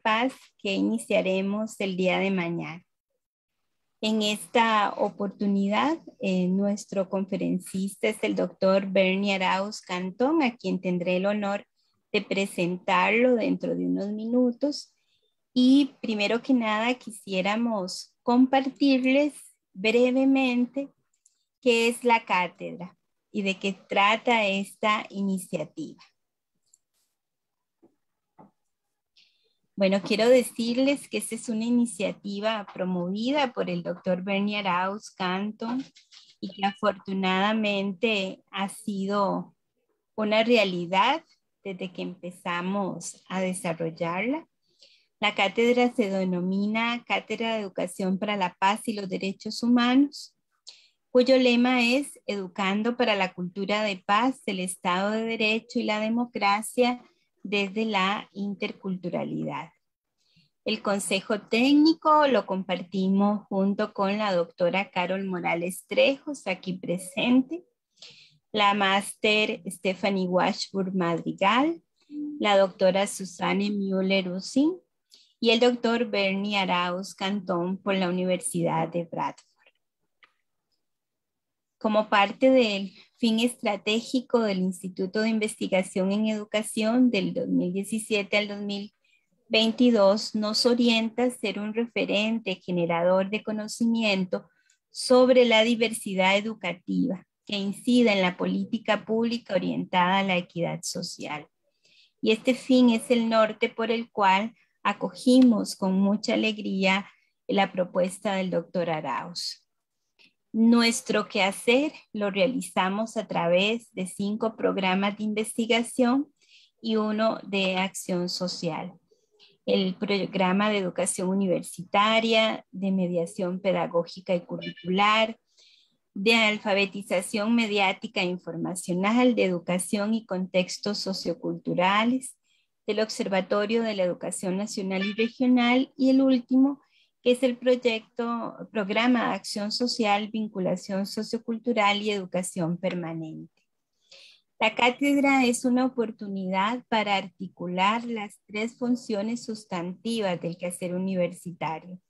paz que iniciaremos el día de mañana. En esta oportunidad, nuestro conferencista es el doctor Bernie Arauz Cantón, a quien tendré el honor de presentarlo dentro de unos minutos. Y primero que nada quisiéramos compartirles brevemente qué es la cátedra y de qué trata esta iniciativa. Bueno, quiero decirles que esta es una iniciativa promovida por el doctor Bernie Arauz Cantón y que afortunadamente ha sido una realidad desde que empezamos a desarrollarla. La cátedra se denomina Cátedra de Educación para la Paz y los Derechos Humanos, cuyo lema es Educando para la Cultura de Paz, el Estado de Derecho y la Democracia desde la interculturalidad. El consejo técnico lo compartimos junto con la doctora Carol Morales Trejos, aquí presente, la máster Stephanie Washburn Madrigal, la doctora Susanne Müller-Usin y el doctor Bernie Arauz Cantón por la Universidad de Bradford. Como parte del fin estratégico del Instituto de Investigación en Educación del 2017 al 2022, nos orienta a ser un referente generador de conocimiento sobre la diversidad educativa que incida en la política pública orientada a la equidad social. Y este fin es el norte por el cual acogimos con mucha alegría la propuesta del doctor Arauz. Nuestro quehacer lo realizamos a través de 5 programas de investigación y 1 de acción social. El programa de educación universitaria, de mediación pedagógica y curricular, de alfabetización mediática e informacional, de educación y contextos socioculturales, del Observatorio de la Educación Nacional y Regional, y el último, que es el programa de acción social, vinculación sociocultural y educación permanente. La cátedra es una oportunidad para articular las 3 funciones sustantivas del quehacer universitario: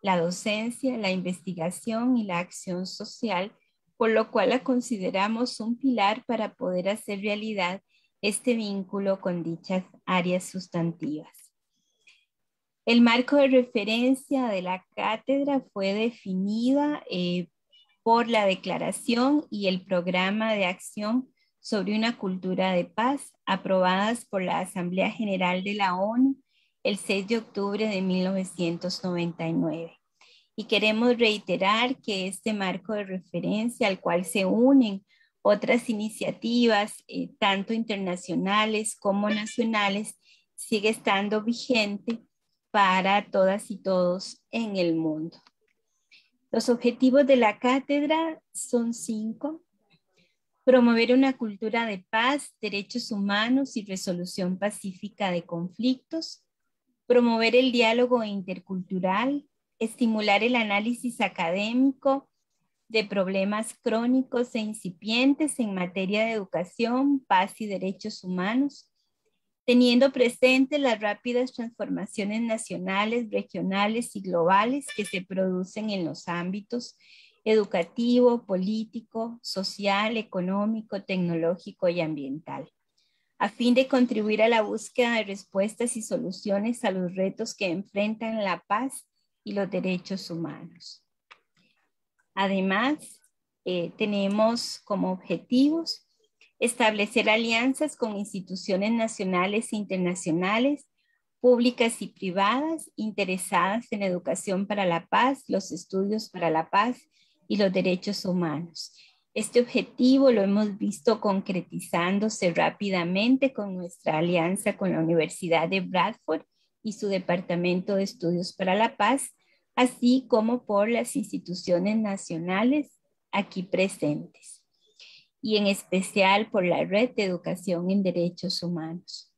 la docencia, la investigación y la acción social, por lo cual la consideramos un pilar para poder hacer realidad este vínculo con dichas áreas sustantivas. El marco de referencia de la cátedra fue definida por la Declaración y el Programa de Acción sobre una Cultura de Paz, aprobadas por la Asamblea General de la ONU el 6 de octubre de 1999. Y queremos reiterar que este marco de referencia al cual se unen otras iniciativas, tanto internacionales como nacionales, sigue estando vigente para todas y todos en el mundo. Los objetivos de la cátedra son 5. Promover una cultura de paz, derechos humanos y resolución pacífica de conflictos. Promover el diálogo intercultural. Estimular el análisis académico de problemas crónicos e incipientes en materia de educación, paz y derechos humanos, teniendo presente las rápidas transformaciones nacionales, regionales y globales que se producen en los ámbitos educativo, político, social, económico, tecnológico y ambiental, a fin de contribuir a la búsqueda de respuestas y soluciones a los retos que enfrentan la paz y los derechos humanos. Además, tenemos como objetivos establecer alianzas con instituciones nacionales e internacionales, públicas y privadas, interesadas en educación para la paz, los estudios para la paz y los derechos humanos. Este objetivo lo hemos visto concretizándose rápidamente con nuestra alianza con la Universidad de Bradford y su Departamento de Estudios para la Paz, así como por las instituciones nacionales aquí presentes, y en especial por la Red de Educación en Derechos Humanos.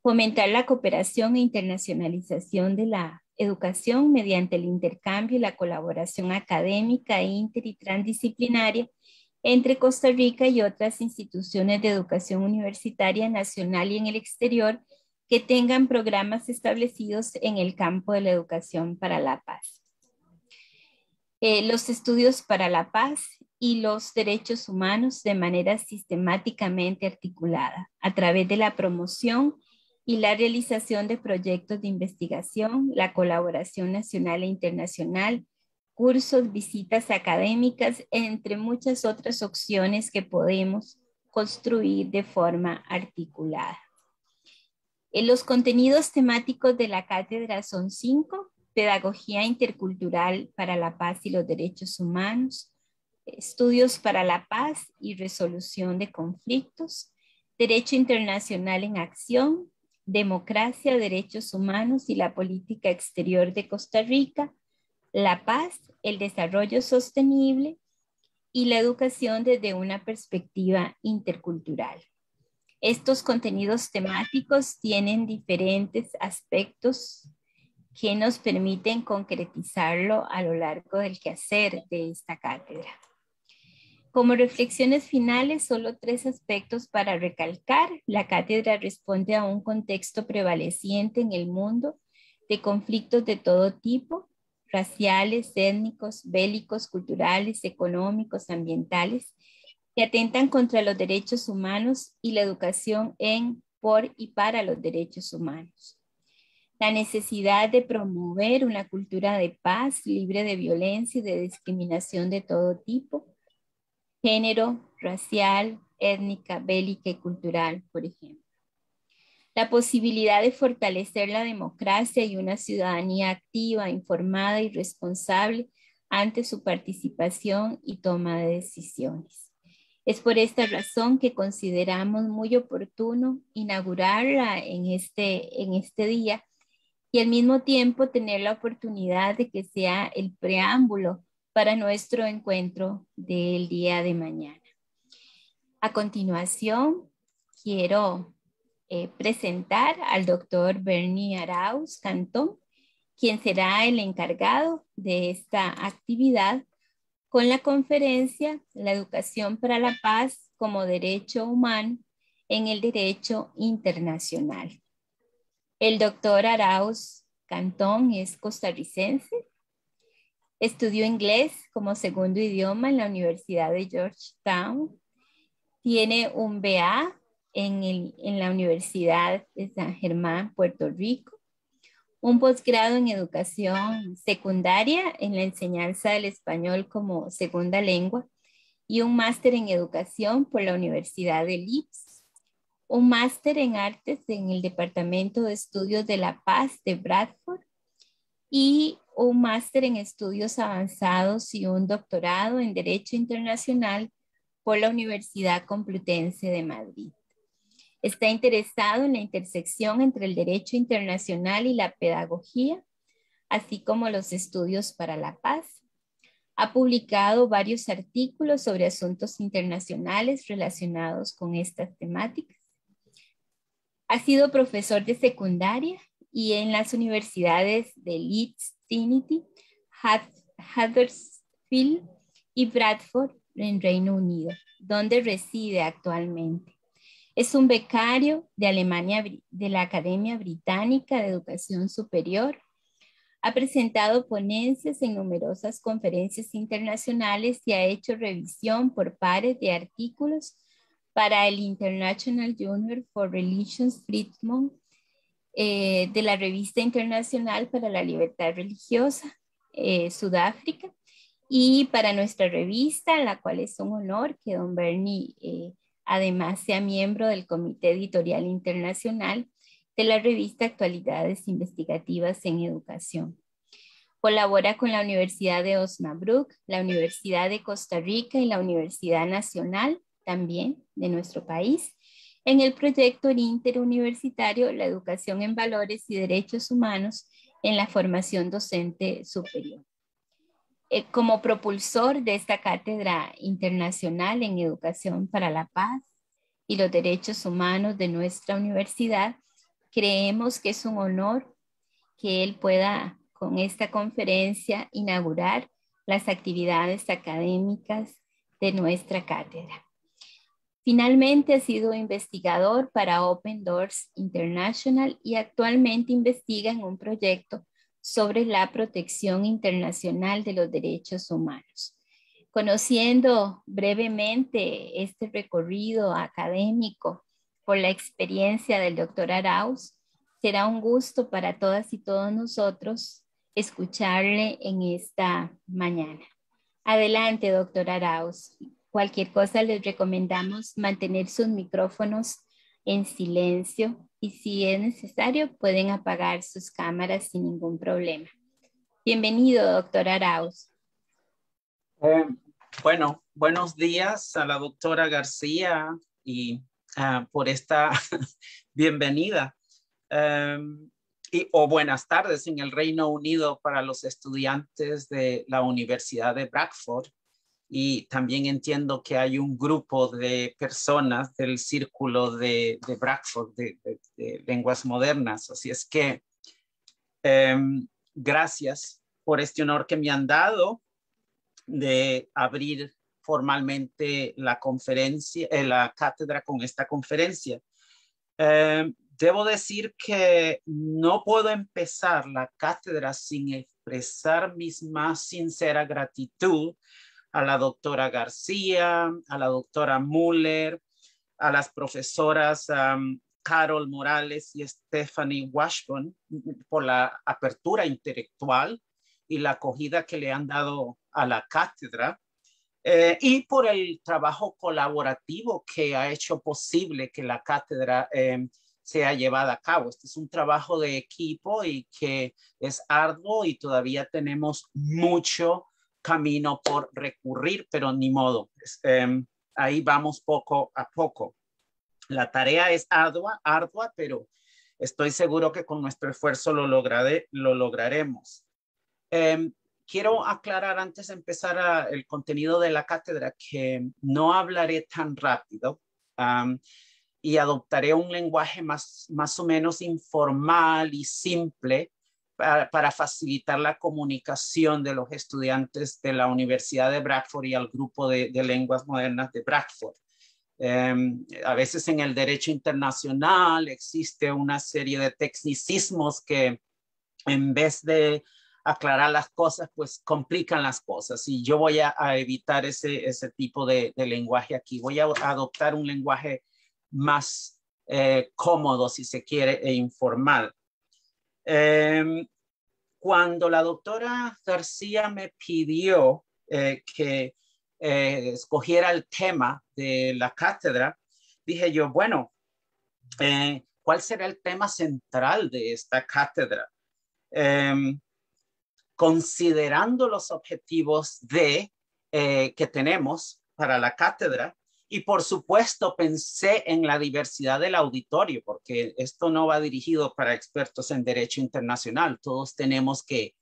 Fomentar la cooperación e internacionalización de la educación mediante el intercambio y la colaboración académica, inter y transdisciplinaria entre Costa Rica y otras instituciones de educación universitaria nacional y en el exterior, que tengan programas establecidos en el campo de la educación para la paz. Los estudios para la paz y los derechos humanos de manera sistemáticamente articulada a través de la promoción y la realización de proyectos de investigación, la colaboración nacional e internacional, cursos, visitas académicas, entre muchas otras opciones que podemos construir de forma articulada. Los contenidos temáticos de la cátedra son 5: pedagogía intercultural para la paz y los derechos humanos, estudios para la paz y resolución de conflictos, derecho internacional en acción, democracia, derechos humanos y la política exterior de Costa Rica, la paz, el desarrollo sostenible y la educación desde una perspectiva intercultural. Estos contenidos temáticos tienen diferentes aspectos que nos permiten concretizarlo a lo largo del quehacer de esta cátedra. Como reflexiones finales, solo 3 aspectos para recalcar. La cátedra responde a un contexto prevaleciente en el mundo de conflictos de todo tipo, raciales, étnicos, bélicos, culturales, económicos, ambientales, que atentan contra los derechos humanos y la educación en, por y para los derechos humanos. La necesidad de promover una cultura de paz, libre de violencia y de discriminación de todo tipo, género, racial, étnica, bélica y cultural, por ejemplo. La posibilidad de fortalecer la democracia y una ciudadanía activa, informada y responsable ante su participación y toma de decisiones. Es por esta razón que consideramos muy oportuno inaugurarla en este día y al mismo tiempo tener la oportunidad de que sea el preámbulo para nuestro encuentro del día de mañana. A continuación, quiero presentar al doctor Bernie Arauz Cantón, quien será el encargado de esta actividad con la conferencia La educación para la paz como derecho humano en el derecho internacional. El doctor Arauz Cantón es costarricense. Estudió inglés como segundo idioma en la Universidad de Georgetown. Tiene un BA en la Universidad de San Germán, Puerto Rico. Un posgrado en educación secundaria en la enseñanza del español como segunda lengua y un máster en educación por la Universidad de Leeds. Un máster en artes en el Departamento de Estudios de la Paz de Bradford y un máster en estudios avanzados y un doctorado en Derecho Internacional por la Universidad Complutense de Madrid. Está interesado en la intersección entre el derecho internacional y la pedagogía, así como los estudios para la paz. Ha publicado varios artículos sobre asuntos internacionales relacionados con estas temáticas. Ha sido profesor de secundaria y en las universidades de Leeds, Trinity, Huddersfield y Bradford en Reino Unido, donde reside actualmente. Es un becario de Alemania, de la Academia Británica de Educación Superior. Ha presentado ponencias en numerosas conferencias internacionales y ha hecho revisión por pares de artículos para el International Journal for Religious Freedom de la Revista Internacional para la Libertad Religiosa, Sudáfrica, y para nuestra revista, la cual es un honor que don Bernie además sea miembro del Comité Editorial Internacional de la revista Actualidades Investigativas en Educación. Colabora con la Universidad de Osnabrück, la Universidad de Costa Rica y la Universidad Nacional, también de nuestro país, en el proyecto interuniversitario La Educación en Valores y Derechos Humanos en la Formación Docente Superior. Como propulsor de esta cátedra internacional en Educación para la Paz y los Derechos Humanos de nuestra universidad, creemos que es un honor que él pueda con esta conferencia inaugurar las actividades académicas de nuestra cátedra. Finalmente ha sido investigador para Open Doors International y actualmente investiga en un proyecto sobre la protección internacional de los derechos humanos. Conociendo brevemente este recorrido académico por la experiencia del doctor Arauz, será un gusto para todas y todos nosotros escucharle en esta mañana. Adelante, doctor Arauz. Cualquier cosa les recomendamos mantener sus micrófonos en silencio y si es necesario pueden apagar sus cámaras sin ningún problema. Bienvenido, doctor Arauz. Bueno, buenos días a la doctora García y por esta bienvenida. O buenas tardes en el Reino Unido para los estudiantes de la Universidad de Bradford. Y también entiendo que hay un grupo de personas del círculo de Bradford de lenguas modernas. Así es que gracias por este honor que me han dado de abrir formalmente la conferencia, la cátedra con esta conferencia. Debo decir que no puedo empezar la cátedra sin expresar mi más sincera gratitud a la doctora García, a la doctora Müller, a las profesoras Carol Morales y Stephanie Washburn por la apertura intelectual y la acogida que le han dado a la cátedra y por el trabajo colaborativo que ha hecho posible que la cátedra sea llevada a cabo. Este es un trabajo de equipo y que es arduo y todavía tenemos mucho camino por recurrir, pero ni modo. Ahí vamos poco a poco. La tarea es ardua, pero estoy seguro que con nuestro esfuerzo lo lograremos. Quiero aclarar antes de empezar el contenido de la cátedra que no hablaré tan rápido y adoptaré un lenguaje más o menos informal y simple para facilitar la comunicación de los estudiantes de la Universidad de Bradford y al grupo de lenguas modernas de Bradford. A veces en el derecho internacional existe una serie de tecnicismos que en vez de aclarar las cosas, pues complican las cosas. Y yo voy a evitar ese tipo de lenguaje aquí. Voy a adoptar un lenguaje más cómodo, si se quiere, e informal. Cuando la doctora García me pidió que escogiera el tema de la cátedra, dije yo, bueno, ¿cuál será el tema central de esta cátedra? Considerando los objetivos que tenemos para la cátedra y por supuesto pensé en la diversidad del auditorio porque esto no va dirigido para expertos en derecho internacional, todos tenemos que,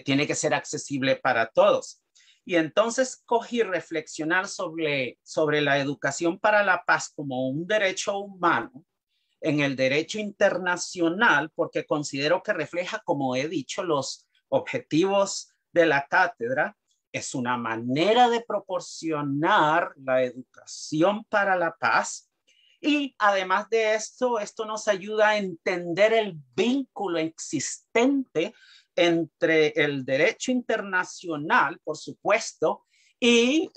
tiene que ser accesible para todos. Y entonces cogí reflexionar sobre la educación para la paz como un derecho humano en el derecho internacional, porque considero que refleja, como he dicho, los objetivos de la cátedra. Es una manera de proporcionar la educación para la paz. Y además de esto nos ayuda a entender el vínculo existente entre el derecho internacional, por supuesto, y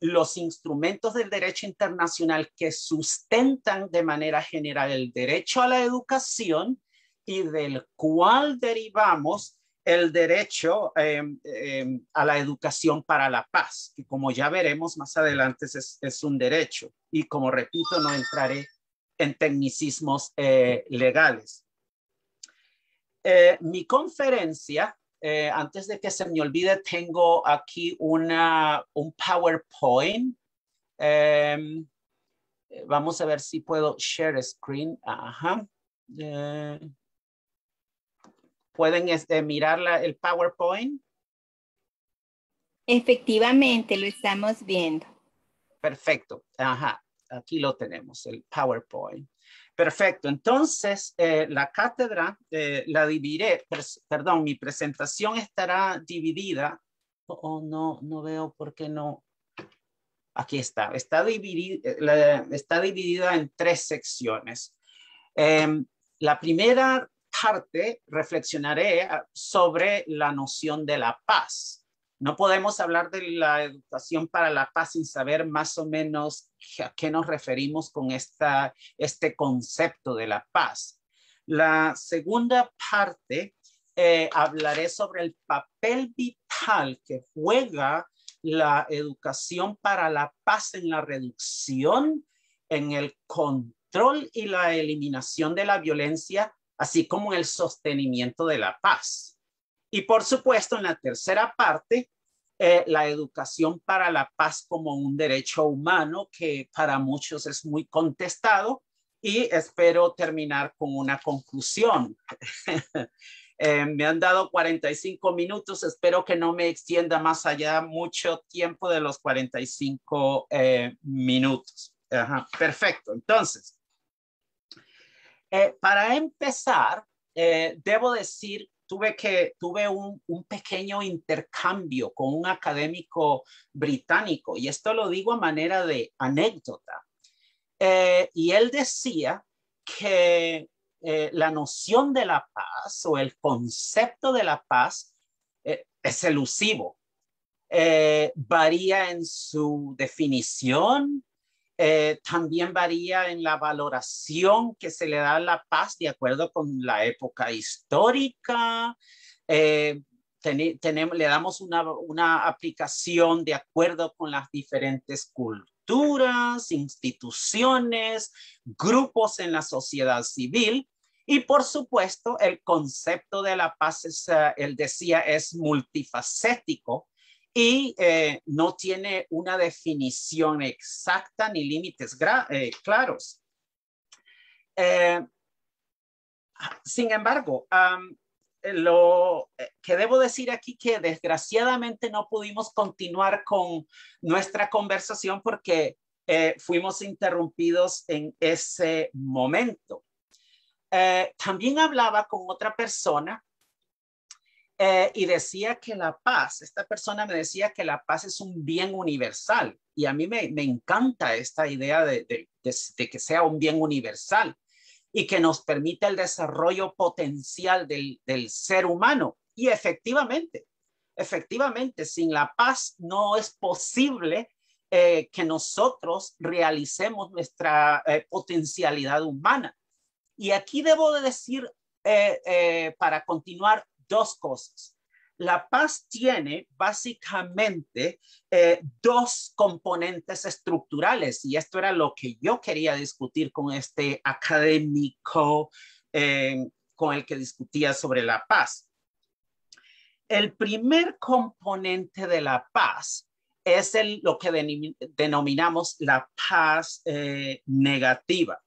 los instrumentos del derecho internacional que sustentan de manera general el derecho a la educación y del cual derivamos el derecho a la educación para la paz, que como ya veremos más adelante es un derecho. Y como repito, no entraré en tecnicismos legales. Mi conferencia, antes de que se me olvide, tengo aquí un PowerPoint. Vamos a ver si puedo share screen. Ajá. ¿Pueden mirar el PowerPoint? Efectivamente, lo estamos viendo. Perfecto. Ajá. Aquí lo tenemos, el PowerPoint. Perfecto. Entonces, la cátedra la dividiré, perdón, mi presentación estará dividida. No veo por qué no. Aquí está. Está dividida en 3 secciones. La primera parte reflexionaré sobre la noción de la paz. No podemos hablar de la educación para la paz sin saber más o menos a qué nos referimos con este concepto de la paz. La segunda parte hablaré sobre el papel vital que juega la educación para la paz en la reducción, en el control y la eliminación de la violencia, así como en el sostenimiento de la paz. Y por supuesto, en la tercera parte, la educación para la paz como un derecho humano que para muchos es muy contestado, y espero terminar con una conclusión. Me han dado 45 minutos, espero que no me extienda más allá mucho tiempo de los 45 minutos. Ajá, perfecto, entonces, para empezar, debo decir, tuve un pequeño intercambio con un académico británico, y esto lo digo a manera de anécdota. Y él decía que la noción de la paz o el concepto de la paz es elusivo. Varía en su definición, también varía en la valoración que se le da a la paz de acuerdo con la época histórica. Le damos una aplicación de acuerdo con las diferentes culturas, instituciones, grupos en la sociedad civil. Y por supuesto, el concepto de la paz, él decía, es multifacético y no tiene una definición exacta ni límites claros. Sin embargo, lo que debo decir aquí que desgraciadamente no pudimos continuar con nuestra conversación porque fuimos interrumpidos en ese momento. También hablaba con otra persona y decía que la paz, esta persona me decía que la paz es un bien universal, y a mí me encanta esta idea de que sea un bien universal y que nos permita el desarrollo potencial del ser humano. Y efectivamente, sin la paz no es posible que nosotros realicemos nuestra potencialidad humana. Y aquí debo de decir, para continuar, 2 cosas. La paz tiene básicamente 2 componentes estructurales, y esto era lo que yo quería discutir con este académico con el que discutía sobre la paz. El primer componente de la paz es lo que denominamos la paz negativa.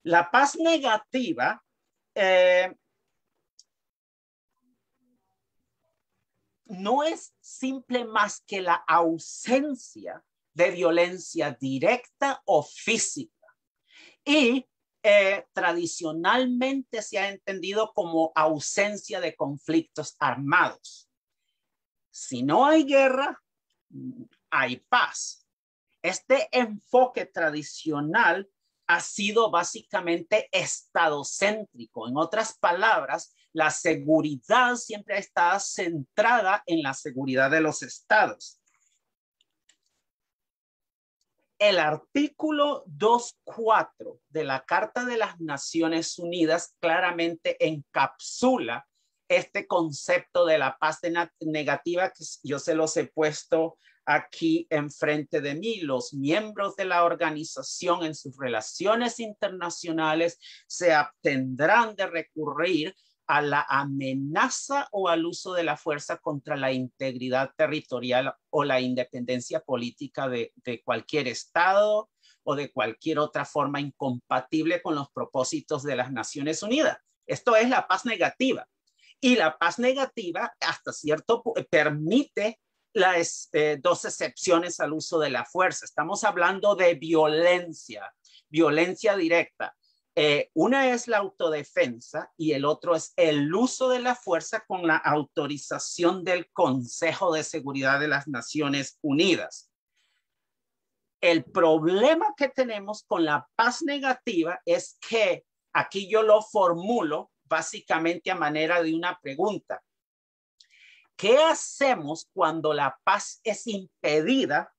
La paz negativa no es simple más que la ausencia de violencia directa o física, y tradicionalmente se ha entendido como ausencia de conflictos armados. Si no hay guerra, hay paz. Este enfoque tradicional ha sido básicamente estadocéntrico. En otras palabras, la seguridad siempre está centrada en la seguridad de los estados. El artículo 2.4 de la Carta de las Naciones Unidas claramente encapsula este concepto de la paz negativa, que yo se los he puesto aquí enfrente de mí. Los miembros de la organización en sus relaciones internacionales se abstendrán de recurrir a la amenaza o al uso de la fuerza contra la integridad territorial o la independencia política de cualquier estado o de cualquier otra forma incompatible con los propósitos de las Naciones Unidas. Esto es la paz negativa. Y la paz negativa hasta cierto punto permite las 2 excepciones al uso de la fuerza. Estamos hablando de violencia directa. Una es la autodefensa y el otro es el uso de la fuerza con la autorización del Consejo de Seguridad de las Naciones Unidas. El problema que tenemos con la paz negativa es que aquí yo lo formulo básicamente a manera de una pregunta. ¿Qué hacemos cuando la paz es impedida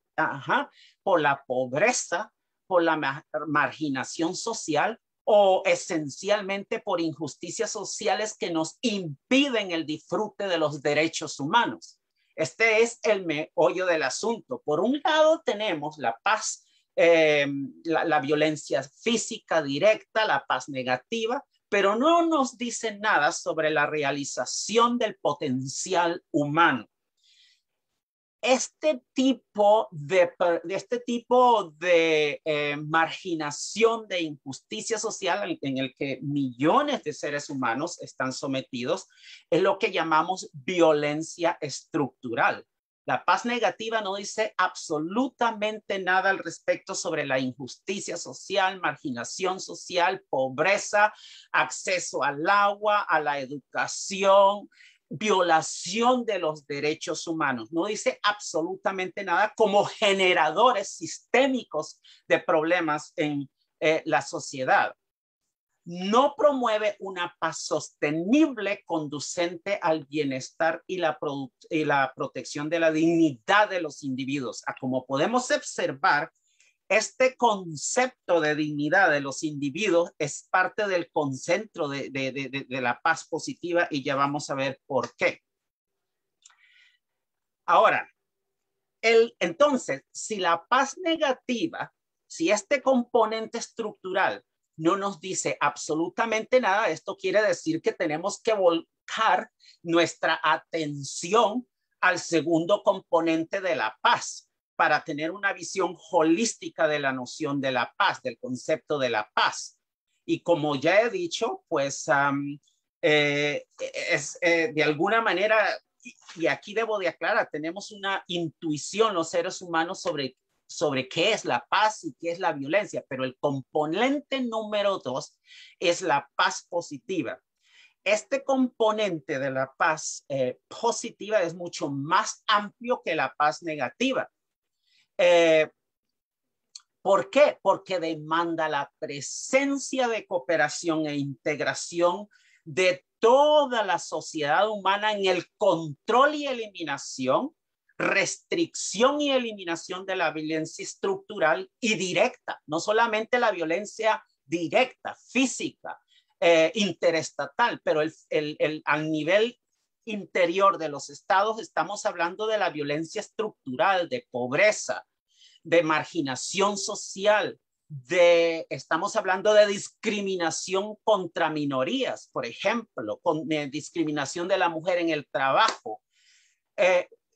por la pobreza, por la marginación social o esencialmente por injusticias sociales que nos impiden el disfrute de los derechos humanos? Este es el meollo del asunto. Por un lado tenemos la paz, la violencia física directa, la paz negativa, pero no nos dice nada sobre la realización del potencial humano. Este tipo de marginación, de injusticia social en el que millones de seres humanos están sometidos, es lo que llamamos violencia estructural. La paz negativa no dice absolutamente nada al respecto sobre la injusticia social, marginación social, pobreza, acceso al agua, a la educación, violación de los derechos humanos. No dice absolutamente nada como generadores sistémicos de problemas en la sociedad. No promueve una paz sostenible conducente al bienestar y la protección de la dignidad de los individuos. Como podemos observar, este concepto de dignidad de los individuos es parte del concepto de la paz positiva y ya vamos a ver por qué. Ahora, entonces, si la paz negativa, si este componente estructural no nos dice absolutamente nada, esto quiere decir que tenemos que volcar nuestra atención al segundo componente de la paz para tener una visión holística de la noción de la paz, del concepto de la paz. Y como ya he dicho, pues de alguna manera, y aquí debo de aclarar, tenemos una intuición los seres humanos sobre qué es la paz y qué es la violencia, pero el componente número 2 es la paz positiva. Este componente de la paz positiva es mucho más amplio que la paz negativa. ¿Por qué? Porque demanda la presencia de cooperación e integración de toda la sociedad humana en el control y eliminación, restricción y eliminación de la violencia estructural y directa, no solamente la violencia directa, física, interestatal, pero al nivel interior de los estados estamos hablando de la violencia estructural, de pobreza, de marginación social, estamos hablando de discriminación contra minorías, por ejemplo, discriminación de la mujer en el trabajo.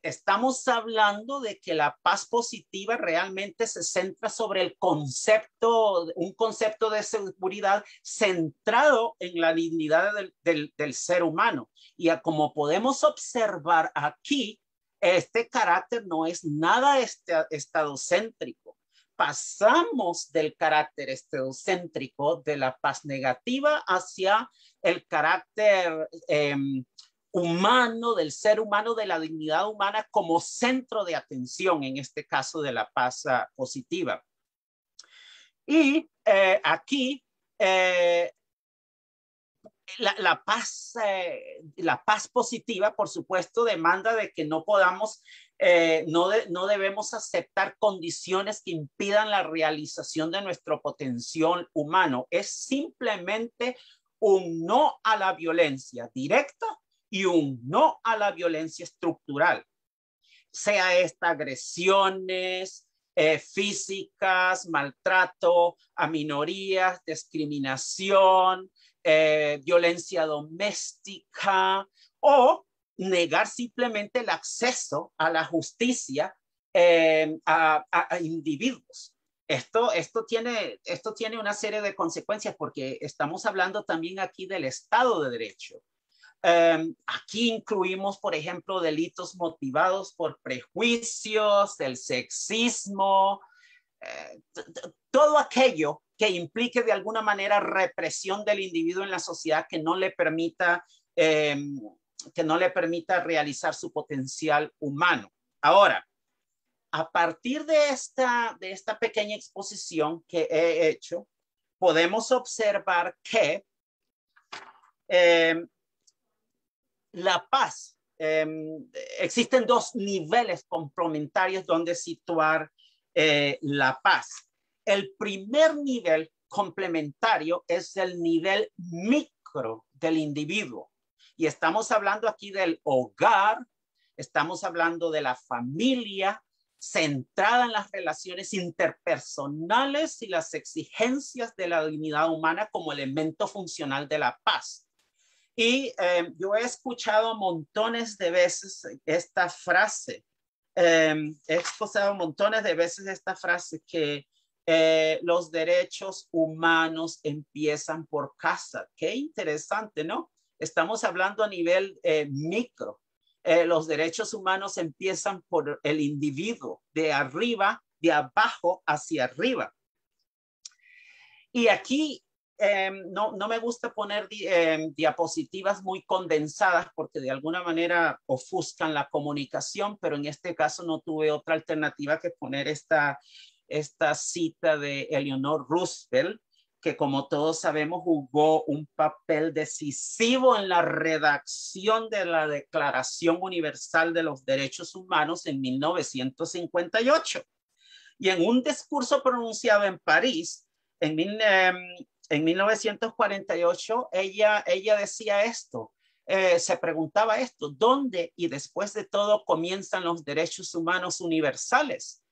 Estamos hablando de que la paz positiva realmente se centra sobre un concepto de seguridad centrado en la dignidad del ser humano. Y como podemos observar aquí, este carácter no es nada estadocéntrico. Pasamos del carácter estadocéntrico de la paz negativa hacia el carácter humano, del ser humano, de la dignidad humana como centro de atención, en este caso de la paz positiva. Y aquí la paz positiva, por supuesto, demanda de que no podamos, no debemos aceptar condiciones que impidan la realización de nuestro potencial humano. Es simplemente un no a la violencia directa y un no a la violencia estructural, sea esta agresiones físicas, maltrato a minorías, discriminación, violencia doméstica o negar simplemente el acceso a la justicia a individuos. Esto tiene una serie de consecuencias porque estamos hablando también aquí del Estado de Derecho. Aquí incluimos, por ejemplo, delitos motivados por prejuicios, el sexismo, todo aquello que implique de alguna manera represión del individuo en la sociedad que no le permita realizar su potencial humano. Ahora, a partir de esta pequeña exposición que he hecho, podemos observar que la paz, existen dos niveles complementarios donde situar la paz. El primer nivel complementario es el nivel micro del individuo. Y estamos hablando aquí del hogar, estamos hablando de la familia, centrada en las relaciones interpersonales y las exigencias de la dignidad humana como elemento funcional de la paz. Y yo he escuchado montones de veces esta frase, he escuchado montones de veces esta frase que los derechos humanos empiezan por casa. Qué interesante, ¿no? Estamos hablando a nivel micro. Los derechos humanos empiezan por el individuo, de arriba, de abajo hacia arriba. Y aquí no me gusta poner diapositivas muy condensadas porque de alguna manera ofuscan la comunicación, pero en este caso no tuve otra alternativa que poner esta cita de Eleanor Roosevelt, que como todos sabemos jugó un papel decisivo en la redacción de la Declaración Universal de los Derechos Humanos en 1958. Y en un discurso pronunciado en París en 1948, ella decía esto, se preguntaba esto: ¿dónde y después de todo comienzan los derechos humanos universales?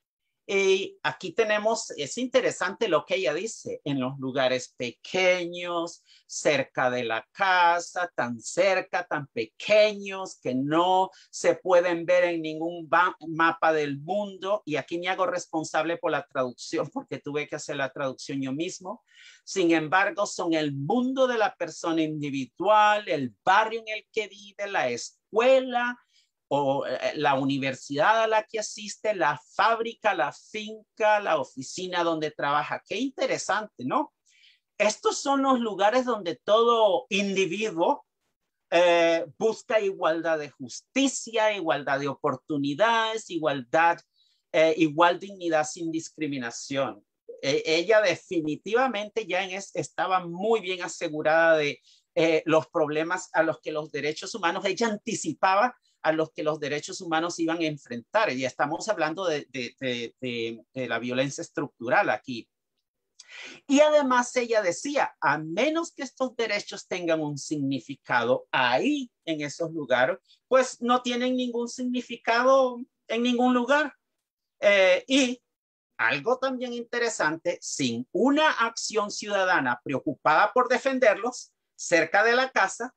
Y aquí tenemos, es interesante lo que ella dice, en los lugares pequeños, cerca de la casa, tan cerca, tan pequeños que no se pueden ver en ningún mapa del mundo. Y aquí me hago responsable por la traducción porque tuve que hacer la traducción yo mismo. Sin embargo, son el mundo de la persona individual, el barrio en el que vive, la escuela, o la universidad a la que asiste, la fábrica, la finca, la oficina donde trabaja. Qué interesante, ¿no? Estos son los lugares donde todo individuo busca igualdad de justicia, igualdad de oportunidades, igual dignidad sin discriminación. Ella definitivamente ya estaba muy bien asegurada de los problemas a los que los derechos humanos, ella anticipaba a los que los derechos humanos iban a enfrentar. Y estamos hablando de la violencia estructural aquí. Y además ella decía, a menos que estos derechos tengan un significado ahí, en esos lugares, pues no tienen ningún significado en ningún lugar. Y algo también interesante, sin una acción ciudadana preocupada por defenderlos cerca de la casa,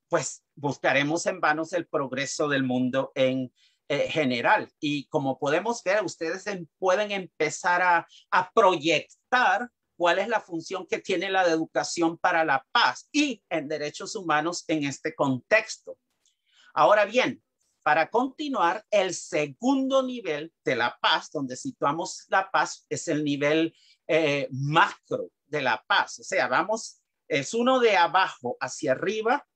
pues buscaremos en vano el progreso del mundo en general. Y como podemos ver, ustedes pueden empezar a proyectar cuál es la función que tiene la educación para la paz y en derechos humanos en este contexto. Ahora bien, para continuar, el segundo nivel de la paz, donde situamos la paz, es el nivel macro de la paz. O sea, es uno de abajo hacia arriba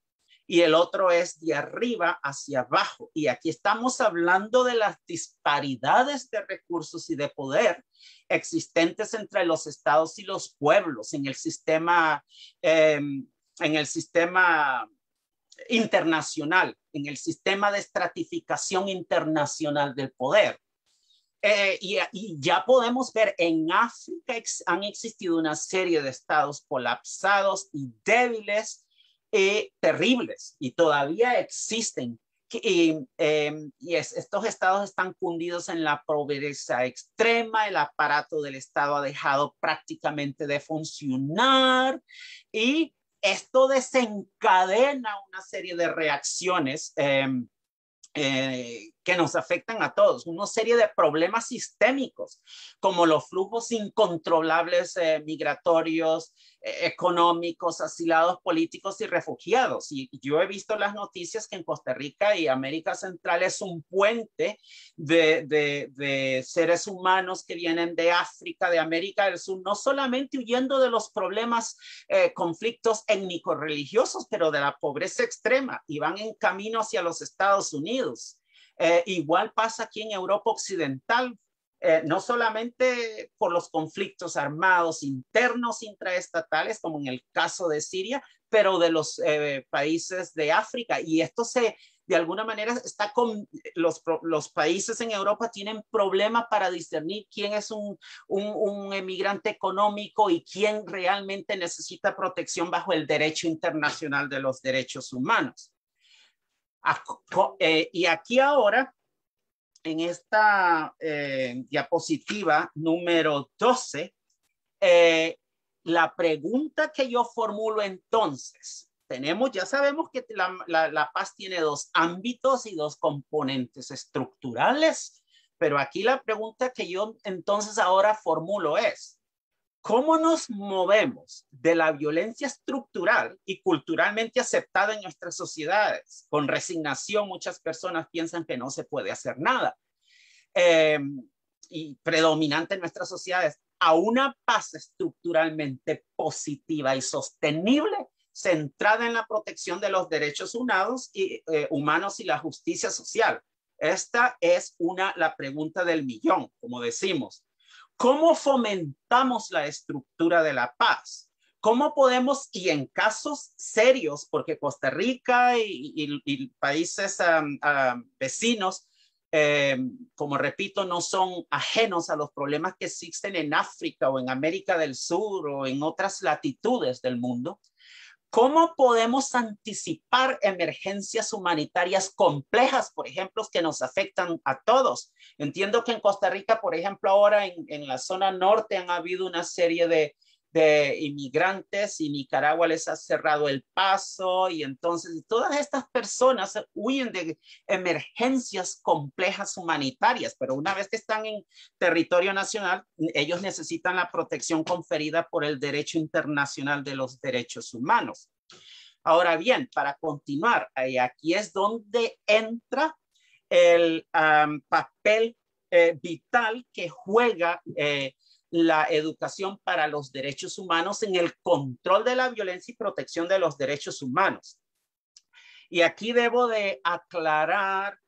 y el otro es de arriba hacia abajo. Y aquí estamos hablando de las disparidades de recursos y de poder existentes entre los estados y los pueblos en el sistema internacional, en el sistema de estratificación internacional del poder. Y ya podemos ver, en África han existido una serie de estados colapsados y débiles, terribles, y todavía existen. Estos estados están fundidos en la pobreza extrema, el aparato del estado ha dejado prácticamente de funcionar y esto desencadena una serie de reacciones que nos afectan a todos, una serie de problemas sistémicos, como los flujos incontrolables migratorios, económicos, asilados políticos y refugiados. Y yo he visto las noticias que en Costa Rica y América Central es un puente de seres humanos que vienen de África, de América del Sur, no solamente huyendo de los problemas, conflictos étnico-religiosos, pero de la pobreza extrema, y van en camino hacia los Estados Unidos. Igual pasa aquí en Europa Occidental, no solamente por los conflictos armados internos intraestatales, como en el caso de Siria, pero de los países de África. Y esto de alguna manera está con los países en Europa tienen problemas para discernir quién es un emigrante económico y quién realmente necesita protección bajo el derecho internacional de los derechos humanos. Y aquí ahora, en esta diapositiva número 12, la pregunta que yo formulo entonces, ya sabemos que la paz tiene dos ámbitos y dos componentes estructurales, pero aquí la pregunta que yo entonces ahora formulo es, ¿cómo nos movemos de la violencia estructural y culturalmente aceptada en nuestras sociedades? Con resignación, muchas personas piensan que no se puede hacer nada. Y predominante en nuestras sociedades, a una paz estructuralmente positiva y sostenible, centrada en la protección de los derechos humanos y la justicia social. Esta es la pregunta del millón, como decimos. ¿Cómo fomentamos la estructura de la paz? ¿Cómo podemos, y en casos serios, porque Costa Rica y países vecinos, como repito, no son ajenos a los problemas que existen en África o en América del Sur o en otras latitudes del mundo? ¿Cómo podemos anticipar emergencias humanitarias complejas, por ejemplo, que nos afectan a todos? Entiendo que en Costa Rica, por ejemplo, ahora en la zona norte han habido una serie de inmigrantes y Nicaragua les ha cerrado el paso y entonces todas estas personas huyen de emergencias complejas humanitarias, pero una vez que están en territorio nacional, ellos necesitan la protección conferida por el derecho internacional de los derechos humanos. Ahora bien, para continuar, aquí es donde entra el papel vital que juega la educación para los derechos humanos en el control de la violencia y protección de los derechos humanos. Y aquí debo de aclarar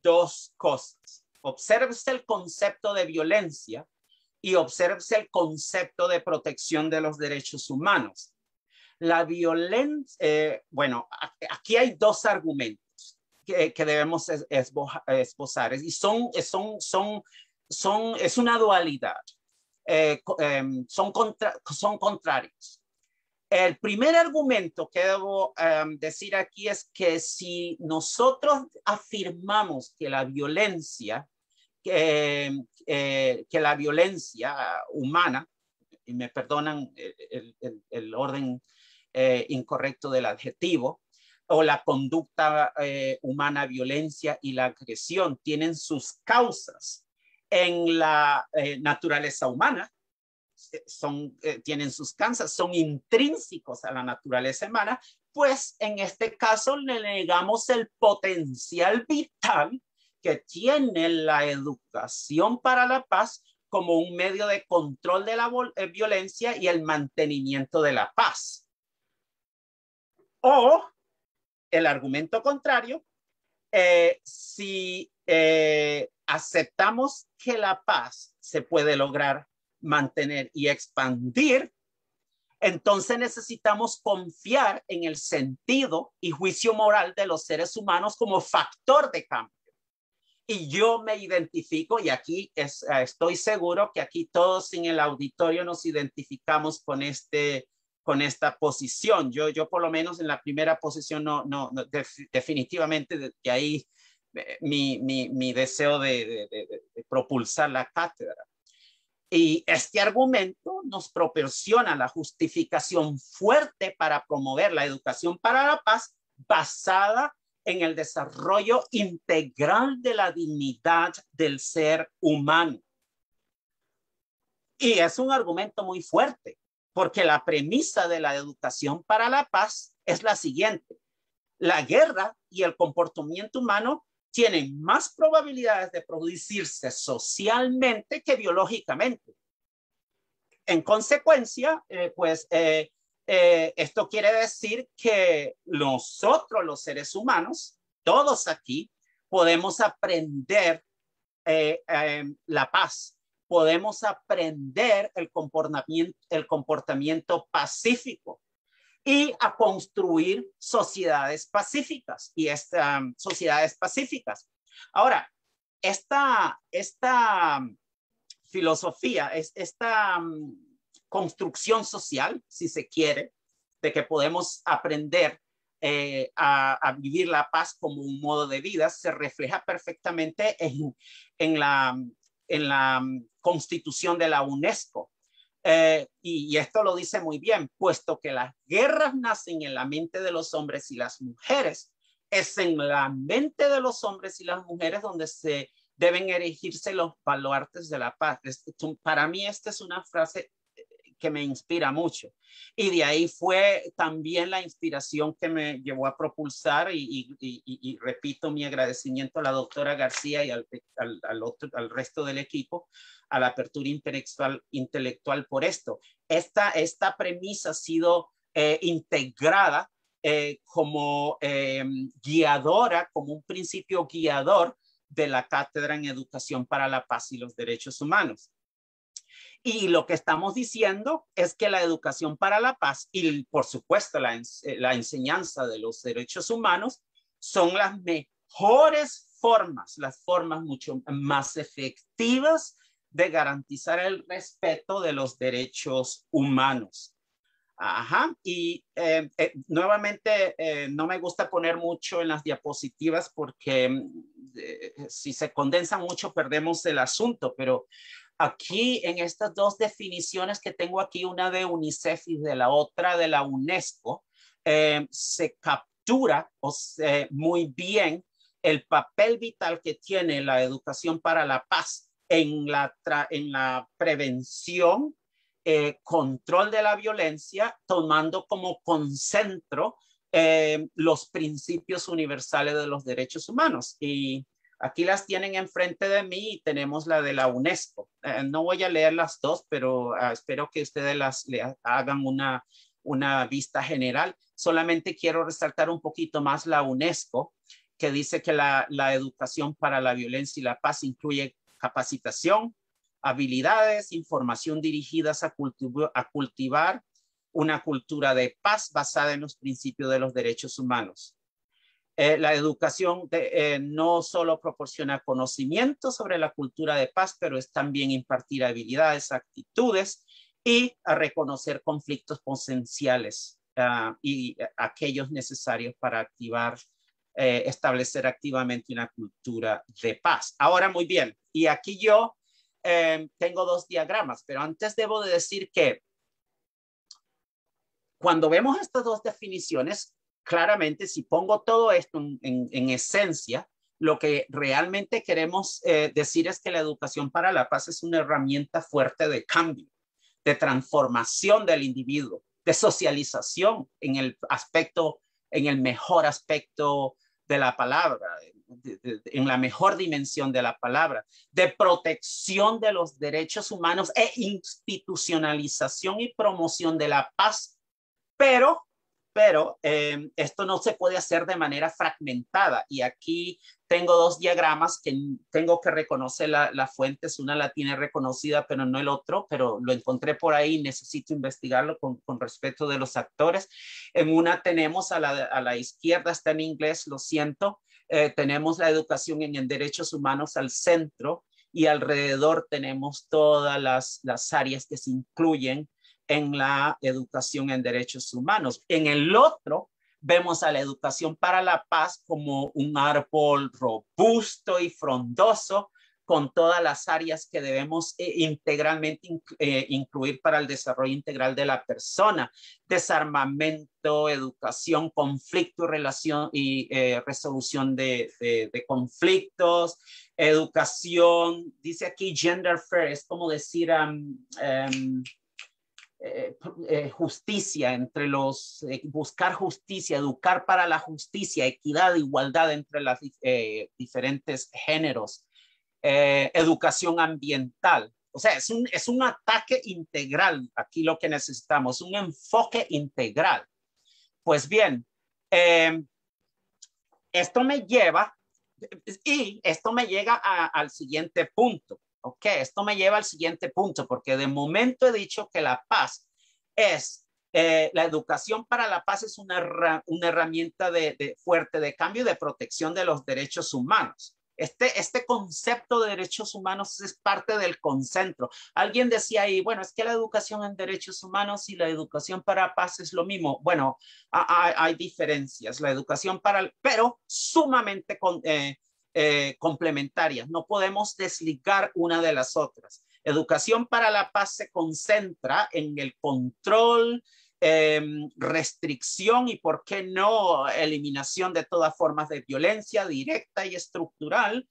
dos cosas. Obsérvese el concepto de violencia y obsérvese el concepto de protección de los derechos humanos. La violencia, bueno, aquí hay dos argumentos que debemos esbozar y es una dualidad. Son contrarios. El primer argumento que debo decir aquí es que si nosotros afirmamos que la violencia, que la violencia humana, y me perdonan el orden incorrecto del adjetivo, o la conducta humana, violencia y la agresión tienen sus causas en la naturaleza humana, tienen sus causas, son intrínsecos a la naturaleza humana, pues en este caso le negamos el potencial vital que tiene la educación para la paz como un medio de control de la violencia y el mantenimiento de la paz. O el argumento contrario, si aceptamos que la paz se puede lograr, mantener y expandir, entonces necesitamos confiar en el sentido y juicio moral de los seres humanos como factor de cambio. Y yo me identifico, y aquí estoy seguro que aquí todos en el auditorio nos identificamos con esta posición. Yo por lo menos en la primera posición definitivamente de ahí mi deseo de propulsar la cátedra. Y este argumento nos proporciona la justificación fuerte para promover la educación para la paz basada en el desarrollo integral de la dignidad del ser humano. Y es un argumento muy fuerte, porque la premisa de la educación para la paz es la siguiente: la guerra y el comportamiento humano tienen más probabilidades de producirse socialmente que biológicamente. En consecuencia, esto quiere decir que nosotros, los seres humanos, todos aquí, podemos aprender la paz. Podemos aprender el comportamiento pacífico y a construir sociedades pacíficas sociedades pacíficas. Ahora, esta filosofía, esta construcción social, si se quiere, de que podemos aprender a vivir la paz como un modo de vida, se refleja perfectamente en la Constitución de la UNESCO. Y esto lo dice muy bien, puesto que las guerras nacen en la mente de los hombres y las mujeres, es en la mente de los hombres y las mujeres donde se deben erigirse los baluartes de la paz. Para mí esta es una frase que me inspira mucho. Y de ahí fue también la inspiración que me llevó a propulsar y repito mi agradecimiento a la doctora García y al resto del equipo, a la apertura intelectual por esto. Esta premisa ha sido integrada como guiadora, como un principio guiador de la Cátedra en Educación para la Paz y los Derechos Humanos. Y lo que estamos diciendo es que la educación para la paz y, por supuesto, la enseñanza de los derechos humanos son las mejores formas, las formas mucho más efectivas de garantizar el respeto de los derechos humanos. Ajá. Y nuevamente no me gusta poner mucho en las diapositivas porque si se condensa mucho perdemos el asunto, pero aquí en estas dos definiciones que tengo aquí, una de UNICEF y de la otra de la UNESCO, se captura muy bien el papel vital que tiene la educación para la paz en la prevención, control de la violencia, tomando como concentro los principios universales de los derechos humanos. Y aquí las tienen enfrente de mí y tenemos la de la UNESCO. No voy a leer las dos, pero espero que ustedes hagan una vista general. Solamente quiero resaltar un poquito más la UNESCO, que dice que la educación para la violencia y la paz incluye capacitación, habilidades, información dirigidas a cultivar una cultura de paz basada en los principios de los derechos humanos. La educación no solo proporciona conocimiento sobre la cultura de paz, pero es también impartir habilidades, actitudes y a reconocer conflictos potenciales y aquellos necesarios para establecer activamente una cultura de paz. Ahora, muy bien, y aquí yo tengo dos diagramas, pero antes debo de decir que cuando vemos estas dos definiciones, claramente, si pongo todo esto en esencia, lo que realmente queremos decir es que la educación para la paz es una herramienta fuerte de cambio, de transformación del individuo, de socialización en el mejor aspecto de la palabra, en la mejor dimensión de la palabra, de protección de los derechos humanos e institucionalización y promoción de la paz, pero esto no se puede hacer de manera fragmentada. Y aquí tengo dos diagramas que tengo que reconocer las fuentes. Una la tiene reconocida, pero no el otro, pero lo encontré por ahí. Necesito investigarlo con respeto de los actores. En una tenemos a la izquierda, está en inglés, lo siento. Tenemos la educación en derechos humanos al centro y alrededor tenemos todas las áreas que se incluyen en la educación en derechos humanos. En el otro, vemos a la educación para la paz como un árbol robusto y frondoso con todas las áreas que debemos integralmente incluir para el desarrollo integral de la persona: desarmamento, educación, conflicto y resolución de conflictos, educación, dice aquí gender fair, es como decir justicia entre buscar justicia, educar para la justicia, equidad, igualdad entre los diferentes géneros, educación ambiental. O sea, es un ataque integral. Aquí lo que necesitamos, un enfoque integral. Pues bien, esto me lleva y esto me llega al siguiente punto. Ok, esto me lleva al siguiente punto, porque de momento he dicho que la paz es, la educación para la paz es una herramienta fuerte de cambio y de protección de los derechos humanos. Este concepto de derechos humanos es parte del concentro. Alguien decía ahí, bueno, es que la educación en derechos humanos y la educación para paz es lo mismo. Bueno, hay diferencias. La educación pero sumamente complementarias. No podemos desligar una de las otras. Educación para la paz se concentra en el control, restricción y, por qué no, eliminación de todas formas de violencia directa y estructural,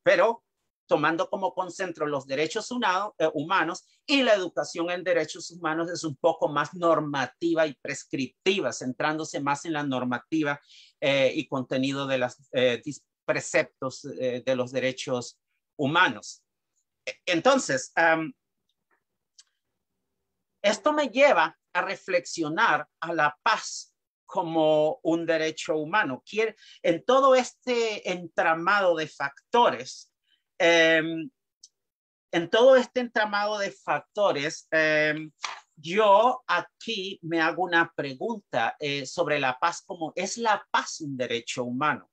pero tomando como concentro los derechos humanos, y la educación en derechos humanos es un poco más normativa y prescriptiva, centrándose más en la normativa y contenido de los preceptos de los derechos humanos. Entonces, esto me lleva a reflexionar a la paz como un derecho humano. En todo este entramado de factores, yo aquí me hago una pregunta sobre la paz. ¿Es la paz un derecho humano?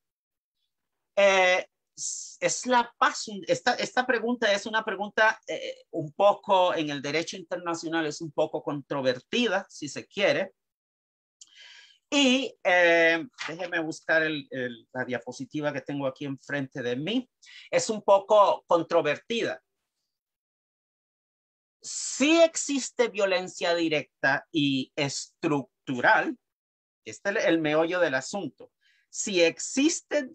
Es la paz. Esta pregunta es una pregunta un poco, en el derecho internacional es un poco controvertida, si se quiere. Y déjeme buscar la diapositiva que tengo aquí enfrente de mí. Es un poco controvertida. Sí existe violencia directa y estructural. Este es el meollo del asunto. Si existe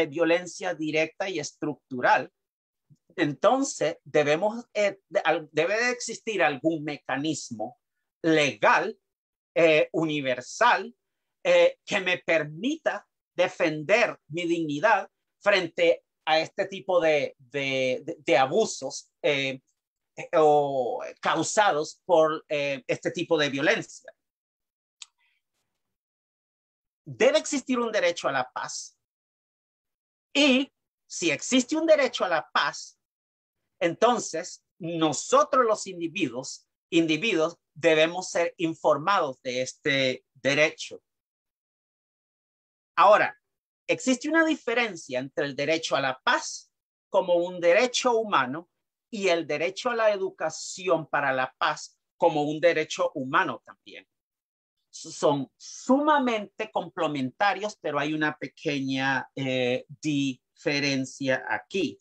violencia directa y estructural, entonces debe de existir algún mecanismo legal, universal, que me permita defender mi dignidad frente a este tipo de abusos o causados por este tipo de violencia. Debe existir un derecho a la paz, y si existe un derecho a la paz, entonces nosotros los individuos debemos ser informados de este derecho. Ahora, existe una diferencia entre el derecho a la paz como un derecho humano y el derecho a la educación para la paz como un derecho humano también. Son sumamente complementarios, pero hay una pequeña diferencia aquí.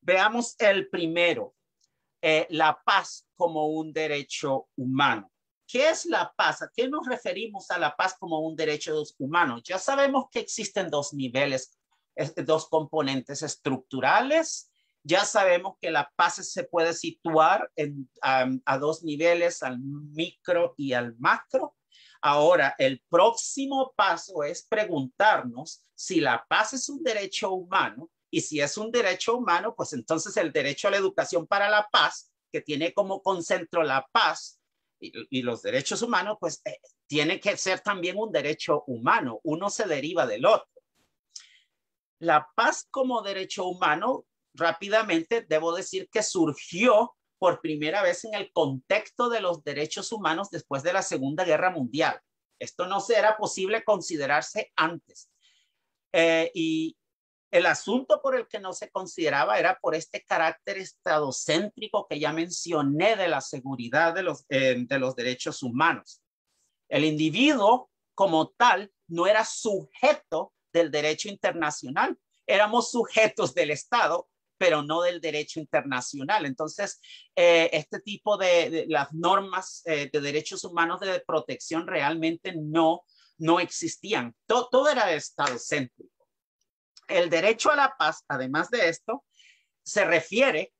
Veamos el primero, la paz como un derecho humano. ¿Qué es la paz? ¿A qué nos referimos a la paz como un derecho humano? Ya sabemos que existen dos niveles, dos componentes estructurales. Ya sabemos que la paz se puede situar a dos niveles, al micro y al macro. Ahora, el próximo paso es preguntarnos si la paz es un derecho humano, y si es un derecho humano, pues entonces el derecho a la educación para la paz, que tiene como concentro la paz y los derechos humanos, pues tiene que ser también un derecho humano. Uno se deriva del otro. La paz como derecho humano, rápidamente debo decir que surgió por primera vez en el contexto de los derechos humanos después de la Segunda Guerra Mundial. Esto no era posible considerarse antes. Y el asunto por el que no se consideraba era por este carácter estadocéntrico que ya mencioné de la seguridad de los derechos humanos. El individuo como tal no era sujeto del derecho internacional. Éramos sujetos del Estado, pero no del derecho internacional. Entonces, este tipo de las normas de derechos humanos de protección realmente no existían. Todo era estadocéntrico. El derecho a la paz, además de esto, se refiere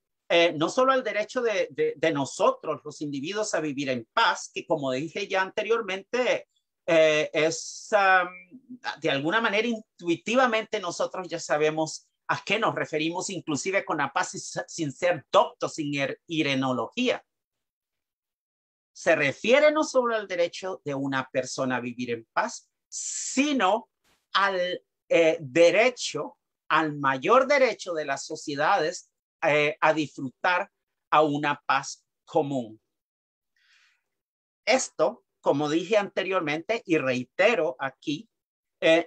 no solo al derecho de nosotros, los individuos, a vivir en paz, que, como dije ya anteriormente, es de alguna manera intuitivamente nosotros ya sabemos a qué nos referimos, inclusive con la paz, sin ser doctos, sin irenología. Se refiere no solo al derecho de una persona a vivir en paz, sino al derecho, al mayor derecho de las sociedades a disfrutar a una paz común. Esto, como dije anteriormente y reitero aquí,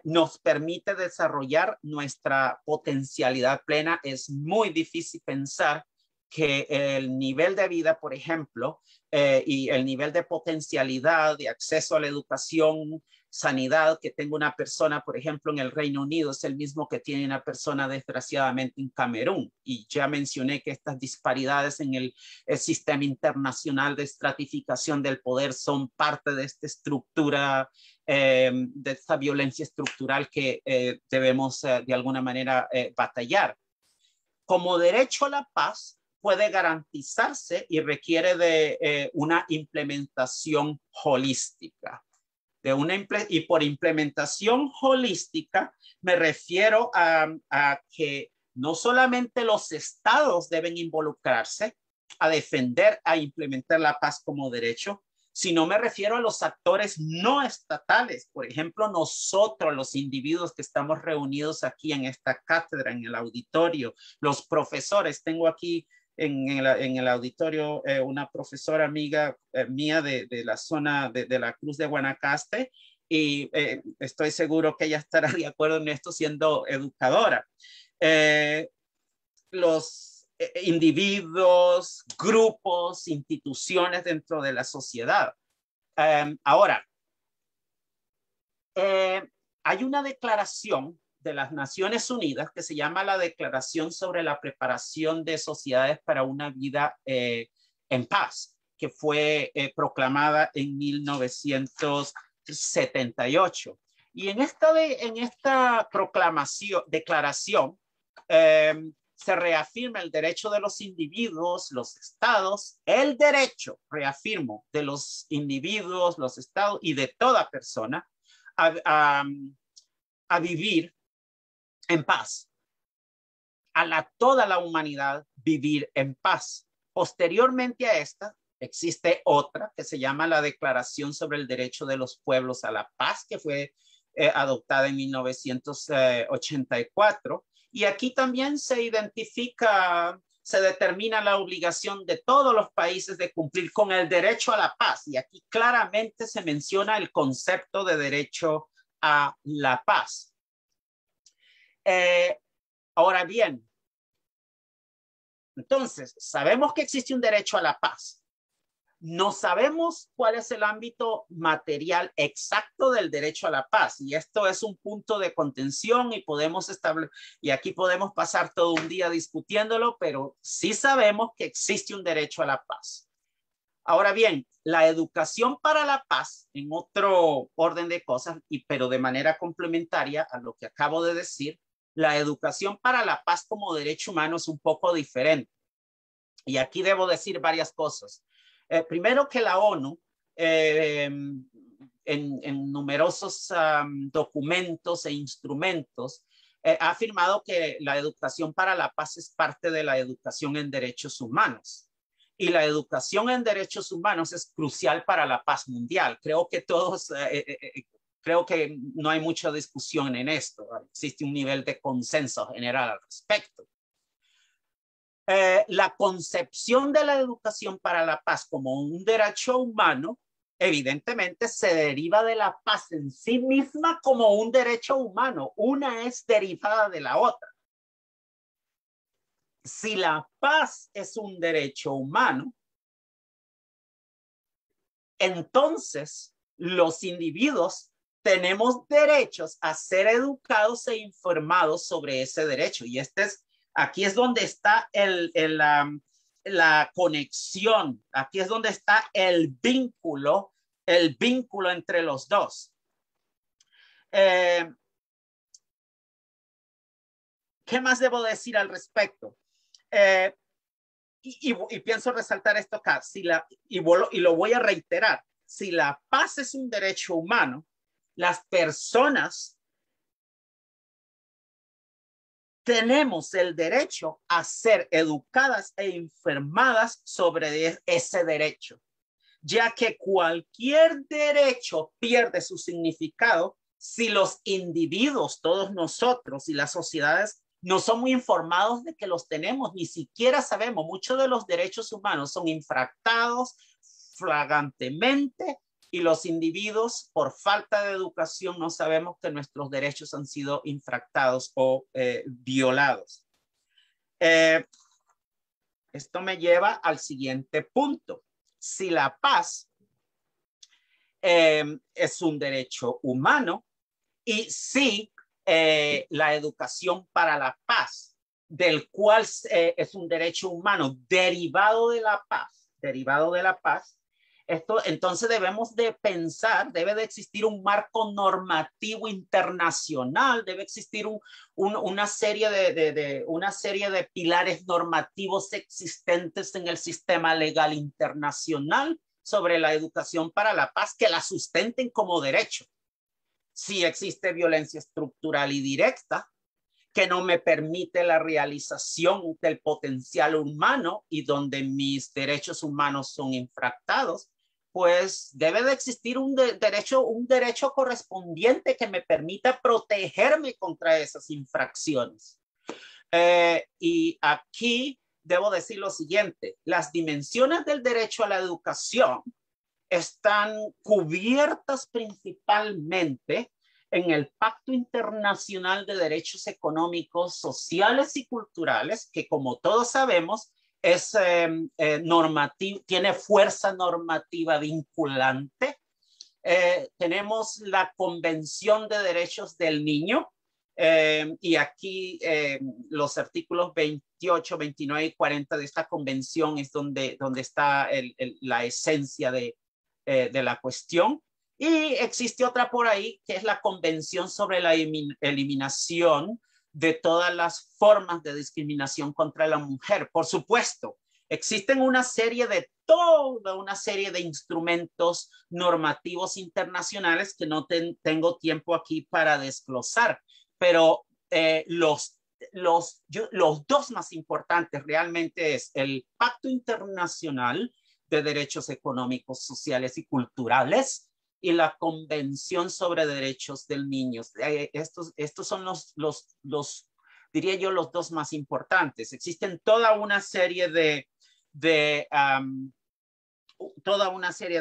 nos permite desarrollar nuestra potencialidad plena. Es muy difícil pensar que el nivel de vida, por ejemplo, y el nivel de potencialidad, de acceso a la educación, sanidad que tenga una persona, por ejemplo, en el Reino Unido es el mismo que tiene una persona desgraciadamente en Camerún. Y ya mencioné que estas disparidades en el sistema internacional de estratificación del poder son parte de esta estructura, de esta violencia estructural que debemos de alguna manera batallar. Como derecho a la paz puede garantizarse y requiere de una implementación holística. Y por implementación holística me refiero a que no solamente los estados deben involucrarse a defender, a implementar la paz como derecho, sino me refiero a los actores no estatales. Por ejemplo, nosotros, los individuos que estamos reunidos aquí en esta cátedra, en el auditorio, los profesores. Tengo aquí en el auditorio una profesora amiga mía de la zona de la Cruz de Guanacaste, y estoy seguro que ella estará de acuerdo en esto siendo educadora. Los individuos, grupos, instituciones dentro de la sociedad. Ahora, hay una declaración de las Naciones Unidas que se llama la Declaración sobre la Preparación de Sociedades para una Vida en Paz, que fue proclamada en 1978. Y en esta declaración, se reafirma el derecho de los individuos, los estados, el derecho, reafirmo, de los individuos, los estados y de toda persona a vivir en paz. Toda la humanidad vivir en paz. Posteriormente a esta, existe otra que se llama la Declaración sobre el Derecho de los Pueblos a la Paz, que fue adoptada en 1984. Y aquí también se determina la obligación de todos los países de cumplir con el derecho a la paz. Y aquí claramente se menciona el concepto de derecho a la paz. Ahora bien, entonces, sabemos que existe un derecho a la paz. No sabemos cuál es el ámbito material exacto del derecho a la paz, y esto es un punto de contención y aquí podemos pasar todo un día discutiéndolo, pero sí sabemos que existe un derecho a la paz. Ahora bien, la educación para la paz, en otro orden de cosas, pero de manera complementaria a lo que acabo de decir, la educación para la paz como derecho humano es un poco diferente. Y aquí debo decir varias cosas. Primero, que la ONU, en numerosos documentos e instrumentos, ha afirmado que la educación para la paz es parte de la educación en derechos humanos. Y la educación en derechos humanos es crucial para la paz mundial. Creo que no hay mucha discusión en esto. Existe un nivel de consenso general al respecto. La concepción de la educación para la paz como un derecho humano, evidentemente se deriva de la paz en sí misma como un derecho humano. Una es derivada de la otra. Si la paz es un derecho humano, entonces los individuos tenemos derechos a ser educados e informados sobre ese derecho. Y aquí es donde está la conexión, aquí es donde está el vínculo entre los dos. ¿Qué más debo decir al respecto? Y pienso resaltar esto acá, y lo voy a reiterar: si la paz es un derecho humano, las personas tenemos el derecho a ser educadas e informadas sobre ese derecho, ya que cualquier derecho pierde su significado si los individuos, todos nosotros y las sociedades no son muy informados de que los tenemos, ni siquiera sabemos, muchos de los derechos humanos son infractados flagrantemente y los individuos por falta de educación no sabemos que nuestros derechos han sido infractados o violados. Esto me lleva al siguiente punto. Si la paz es un derecho humano y si la educación para la paz, del cual es un derecho humano derivado de la paz, esto, entonces debemos de pensar, debe de existir un marco normativo internacional, debe existir una serie de pilares normativos existentes en el sistema legal internacional sobre la educación para la paz que la sustenten como derecho. Si existe violencia estructural y directa, que no me permite la realización del potencial humano y donde mis derechos humanos son infractados, pues debe de existir un derecho correspondiente que me permita protegerme contra esas infracciones. Y aquí debo decir lo siguiente, las dimensiones del derecho a la educación están cubiertas principalmente en el Pacto Internacional de Derechos Económicos, Sociales y Culturales, que como todos sabemos es normativo, tiene fuerza normativa vinculante. Tenemos la Convención de Derechos del Niño, y aquí los artículos 28, 29 y 40 de esta convención es donde está la esencia de la cuestión. Y existe otra por ahí que es la Convención sobre la eliminación de todas las formas de discriminación contra la mujer. Por supuesto, existen toda una serie de instrumentos normativos internacionales que no tengo tiempo aquí para desglosar, pero los dos más importantes realmente es el Pacto Internacional de Derechos Económicos, Sociales y Culturales y la Convención sobre Derechos del Niño. Estos son diría yo, los dos más importantes. Existen toda una serie de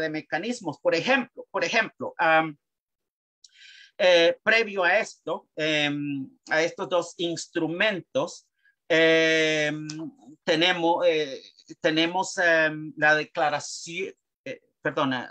mecanismos. Por ejemplo, previo a esto, a estos dos instrumentos, tenemos la declaración, perdona,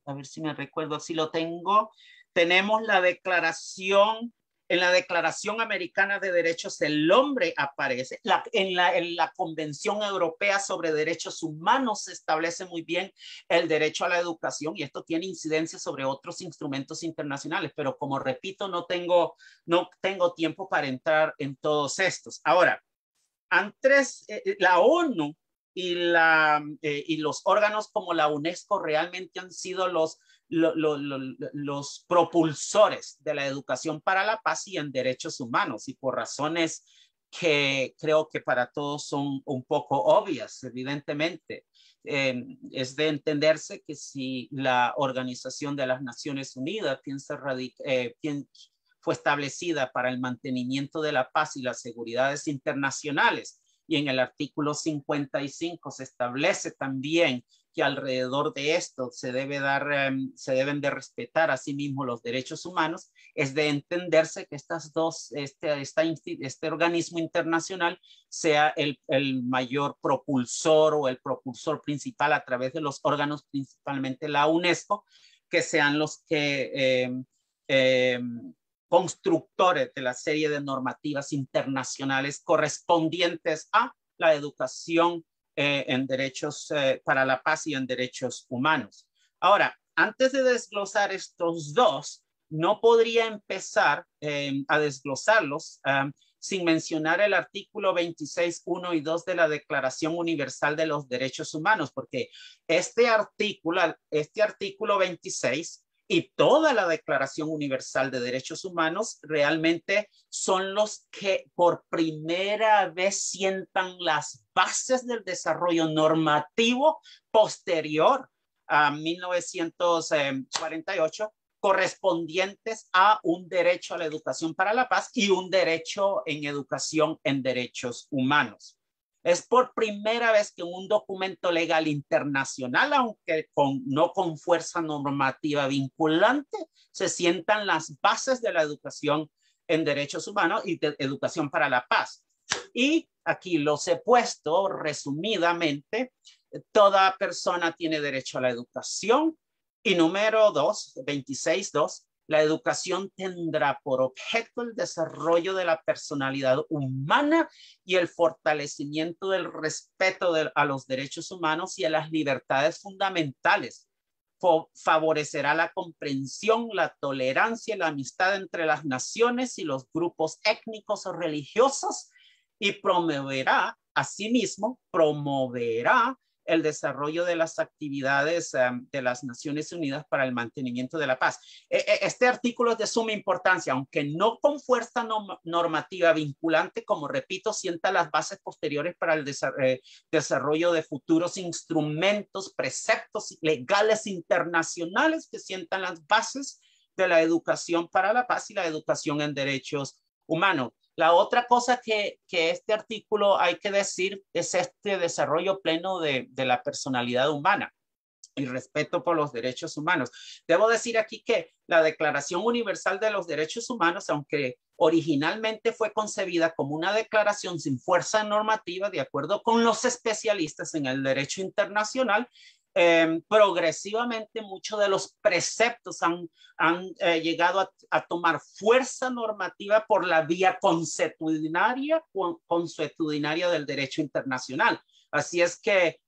a ver si me recuerdo, si lo tengo, tenemos la declaración, en la Declaración Americana de Derechos del Hombre aparece, en la Convención Europea sobre Derechos Humanos se establece muy bien el derecho a la educación y esto tiene incidencia sobre otros instrumentos internacionales, pero como repito, no tengo tiempo para entrar en todos estos. Ahora, antes, la ONU y los órganos como la UNESCO realmente han sido los propulsores de la educación para la paz y en derechos humanos, y por razones que creo que para todos son un poco obvias, evidentemente. Es de entenderse que si la Organización de las Naciones Unidas fue establecida para el mantenimiento de la paz y las seguridades internacionales, y en el artículo 55 se establece también que alrededor de esto se deben de respetar a sí mismos los derechos humanos, es de entenderse que este organismo internacional sea el mayor propulsor o el propulsor principal a través de los órganos, principalmente la UNESCO, que sean los que constructores de la serie de normativas internacionales correspondientes a la educación en derechos para la paz y en derechos humanos. Ahora, antes de desglosar estos dos, no podría empezar a desglosarlos sin mencionar el artículo 26, 1 y 2 de la Declaración Universal de los Derechos Humanos, porque este artículo 26 y toda la Declaración Universal de Derechos Humanos realmente son los que por primera vez sientan las bases del desarrollo normativo posterior a 1948 correspondientes a un derecho a la educación para la paz y un derecho en educación en derechos humanos. Es por primera vez que en un documento legal internacional, aunque no con fuerza normativa vinculante, se sientan las bases de la educación en derechos humanos y de educación para la paz. Y aquí los he puesto resumidamente: toda persona tiene derecho a la educación. Y número 2, 26.2, la educación tendrá por objeto el desarrollo de la personalidad humana y el fortalecimiento del respeto a los derechos humanos y a las libertades fundamentales. Favorecerá la comprensión, la tolerancia y la amistad entre las naciones y los grupos étnicos o religiosos, y promoverá, asimismo, el desarrollo de las actividades de las Naciones Unidas para el mantenimiento de la paz. Este artículo es de suma importancia, aunque no con fuerza normativa vinculante, como repito, sienta las bases posteriores para el desarrollo de futuros instrumentos, preceptos legales internacionales que sientan las bases de la educación para la paz y la educación en derechos humanos. La otra cosa que este artículo hay que decir es este desarrollo pleno de la personalidad humana y respeto por los derechos humanos. Debo decir aquí que la Declaración Universal de los Derechos Humanos, aunque originalmente fue concebida como una declaración sin fuerza normativa, de acuerdo con los especialistas en el derecho internacional, progresivamente muchos de los preceptos han llegado a tomar fuerza normativa por la vía consuetudinaria del derecho internacional. Así es que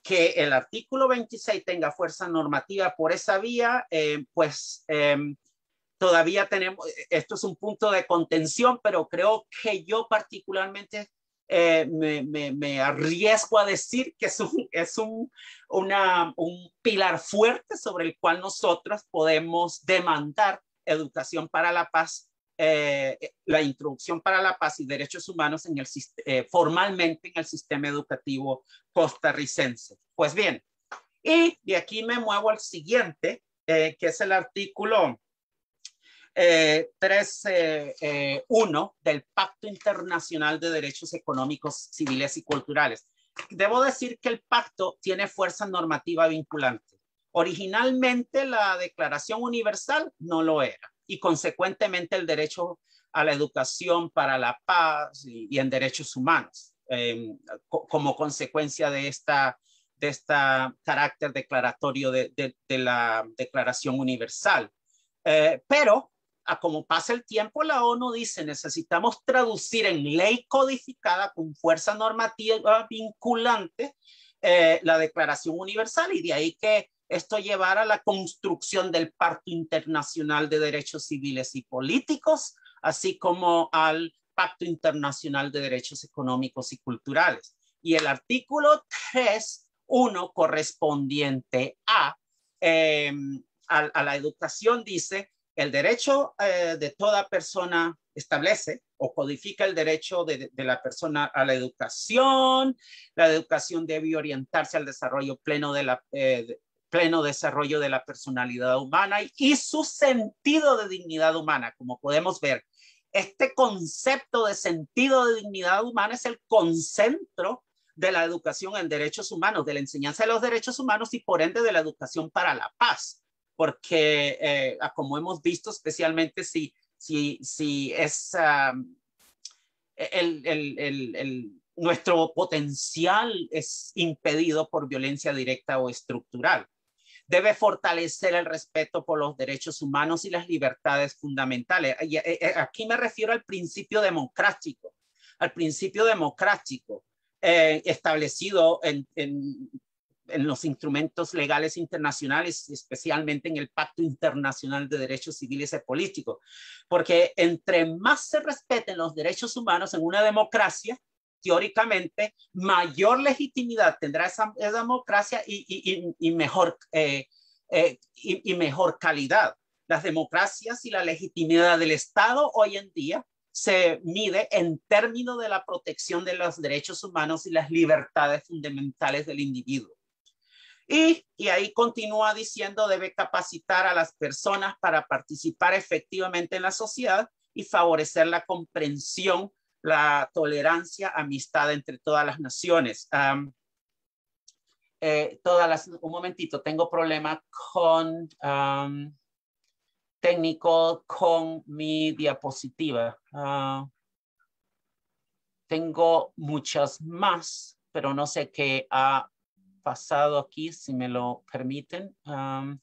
el artículo 26 tenga fuerza normativa por esa vía, todavía tenemos, esto es un punto de contención, pero creo que yo particularmente me arriesgo a decir que es un pilar fuerte sobre el cual nosotros podemos demandar educación para la paz, la introducción para la paz y derechos humanos formalmente en el sistema educativo costarricense. Pues bien, y de aquí me muevo al siguiente, que es el artículo 3.1 del Pacto Internacional de Derechos Económicos, Civiles y Culturales. Debo decir que el pacto tiene fuerza normativa vinculante. Originalmente la Declaración Universal no lo era, y consecuentemente el derecho a la educación para la paz y en derechos humanos, como consecuencia de esta carácter declaratorio de la Declaración Universal. Pero como pasa el tiempo, la ONU dice: necesitamos traducir en ley codificada con fuerza normativa vinculante la Declaración Universal, y de ahí que esto llevara a la construcción del Pacto Internacional de Derechos Civiles y Políticos, así como al Pacto Internacional de Derechos Económicos y Culturales. Y el artículo 3.1 correspondiente a la educación dice: el derecho de toda persona establece o codifica el derecho de la persona a la educación. La educación debe orientarse al desarrollo pleno desarrollo de la personalidad humana y su sentido de dignidad humana. Como podemos ver, este concepto de sentido de dignidad humana es el concentro de la educación en derechos humanos, de la enseñanza de los derechos humanos y por ende de la educación para la paz. Porque como hemos visto, especialmente si es nuestro potencial es impedido por violencia directa o estructural. Debe fortalecer el respeto por los derechos humanos y las libertades fundamentales. Y aquí me refiero al principio democrático, establecido en los instrumentos legales internacionales, especialmente en el Pacto Internacional de Derechos Civiles y Políticos, porque entre más se respeten los derechos humanos en una democracia, teóricamente, mayor legitimidad tendrá esa democracia y mejor calidad. Las democracias y la legitimidad del Estado hoy en día se mide en términos de la protección de los derechos humanos y las libertades fundamentales del individuo. Y ahí continúa diciendo, debe capacitar a las personas para participar efectivamente en la sociedad y favorecer la comprensión, la tolerancia, amistad entre todas las naciones. Un momentito, tengo problema con técnico con mi diapositiva. Tengo muchas más, pero no sé qué ha pasado aquí, si me lo permiten. Claro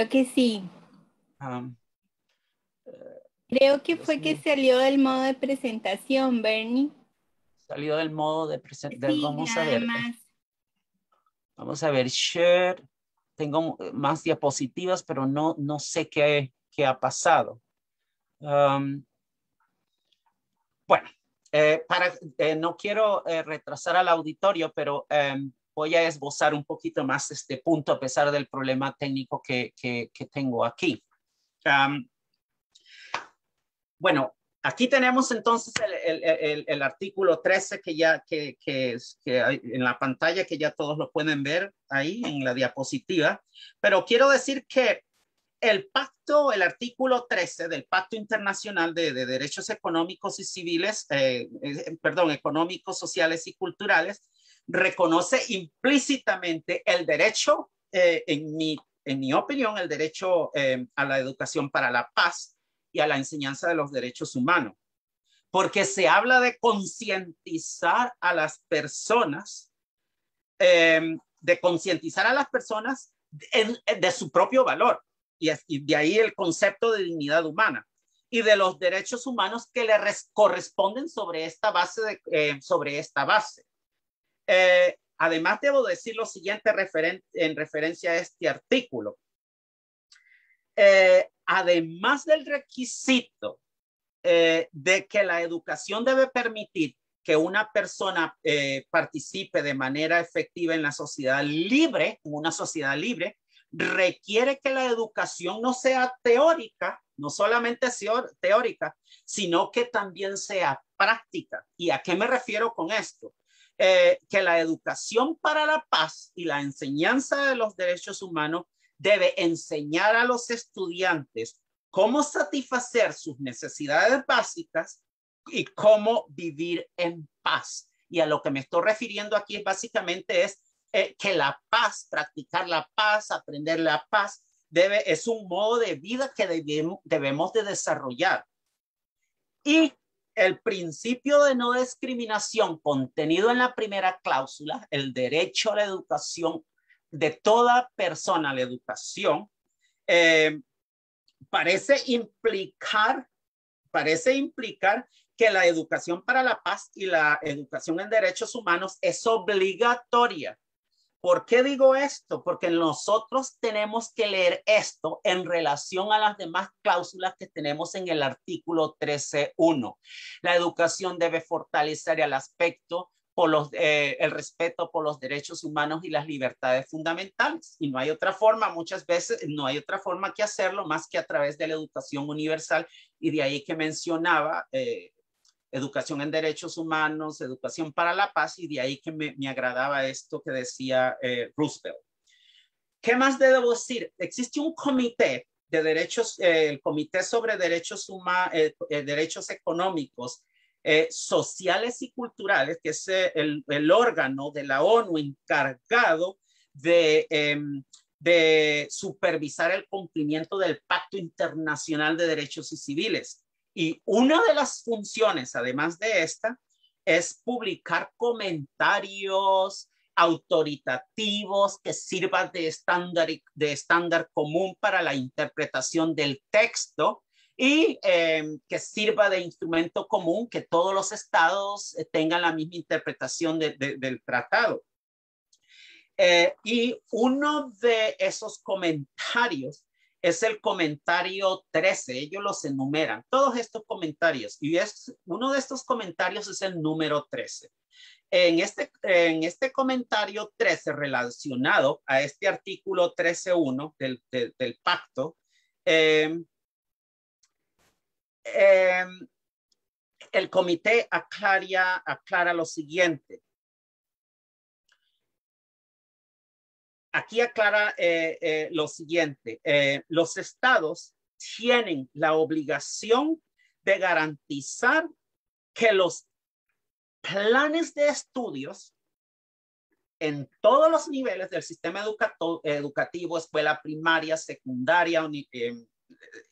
que sí. Um, Creo que Dios fue que mío, salió del modo de presentación, Bernie. salió del modo de presentación. Sí, nada más. Vamos a ver, share. Tengo más diapositivas, pero no sé qué ha pasado. Bueno, no quiero retrasar al auditorio, pero voy a esbozar un poquito más este punto a pesar del problema técnico que tengo aquí. Bueno, aquí tenemos entonces el artículo 13 que hay en la pantalla, que ya todos lo pueden ver ahí en la diapositiva, pero quiero decir que el artículo 13 del Pacto Internacional de Derechos Económicos y Civiles, económicos, sociales y culturales, reconoce implícitamente el derecho, en mi opinión, el derecho a la educación para la paz y a la enseñanza de los derechos humanos, porque se habla de concientizar a las personas, de su propio valor, y de ahí el concepto de dignidad humana y de los derechos humanos que le corresponden sobre esta base. Además, debo decir lo siguiente en referencia a este artículo. Además del requisito de que la educación debe permitir que una persona participe de manera efectiva en la sociedad libre, en una sociedad libre, requiere que la educación no sea teórica, no solamente sea teórica, sino que también sea práctica. ¿Y a qué me refiero con esto? Que la educación para la paz y la enseñanza de los derechos humanos debe enseñar a los estudiantes cómo satisfacer sus necesidades básicas y cómo vivir en paz. Y a lo que me estoy refiriendo aquí básicamente es que la paz, practicar la paz, aprender la paz, es un modo de vida que debemos de desarrollar. Y el principio de no discriminación contenido en la primera cláusula, el derecho a la educación de toda persona a la educación, parece implicar que la educación para la paz y la educación en derechos humanos es obligatoria. ¿Por qué digo esto? Porque nosotros tenemos que leer esto en relación a las demás cláusulas que tenemos en el artículo 13.1. La educación debe fortalecer el aspecto el respeto por los derechos humanos y las libertades fundamentales. Y no hay otra forma, muchas veces no hay otra forma que hacerlo más que a través de la educación universal. Y de ahí que mencionaba educación en derechos humanos, educación para la paz, y de ahí que me agradaba esto que decía Roosevelt. ¿Qué más debo decir? Existe un comité de derechos, el Comité sobre Derechos Económicos, Sociales y Culturales, que es el órgano de la ONU encargado de supervisar el cumplimiento del Pacto Internacional de Derechos y Civiles. Y una de las funciones, además de esta, es publicar comentarios autoritativos que sirvan de estándar común para la interpretación del texto y que sirva de instrumento común, que todos los estados tengan la misma interpretación del tratado. Y uno de esos comentarios es el comentario 13, ellos los enumeran, todos estos comentarios, y uno de estos comentarios es el número 13. En este comentario 13 relacionado a este artículo 13.1 del pacto, el comité aclara lo siguiente. aquí aclara lo siguiente. Los estados tienen la obligación de garantizar que los planes de estudios en todos los niveles del sistema educativo, escuela primaria, secundaria,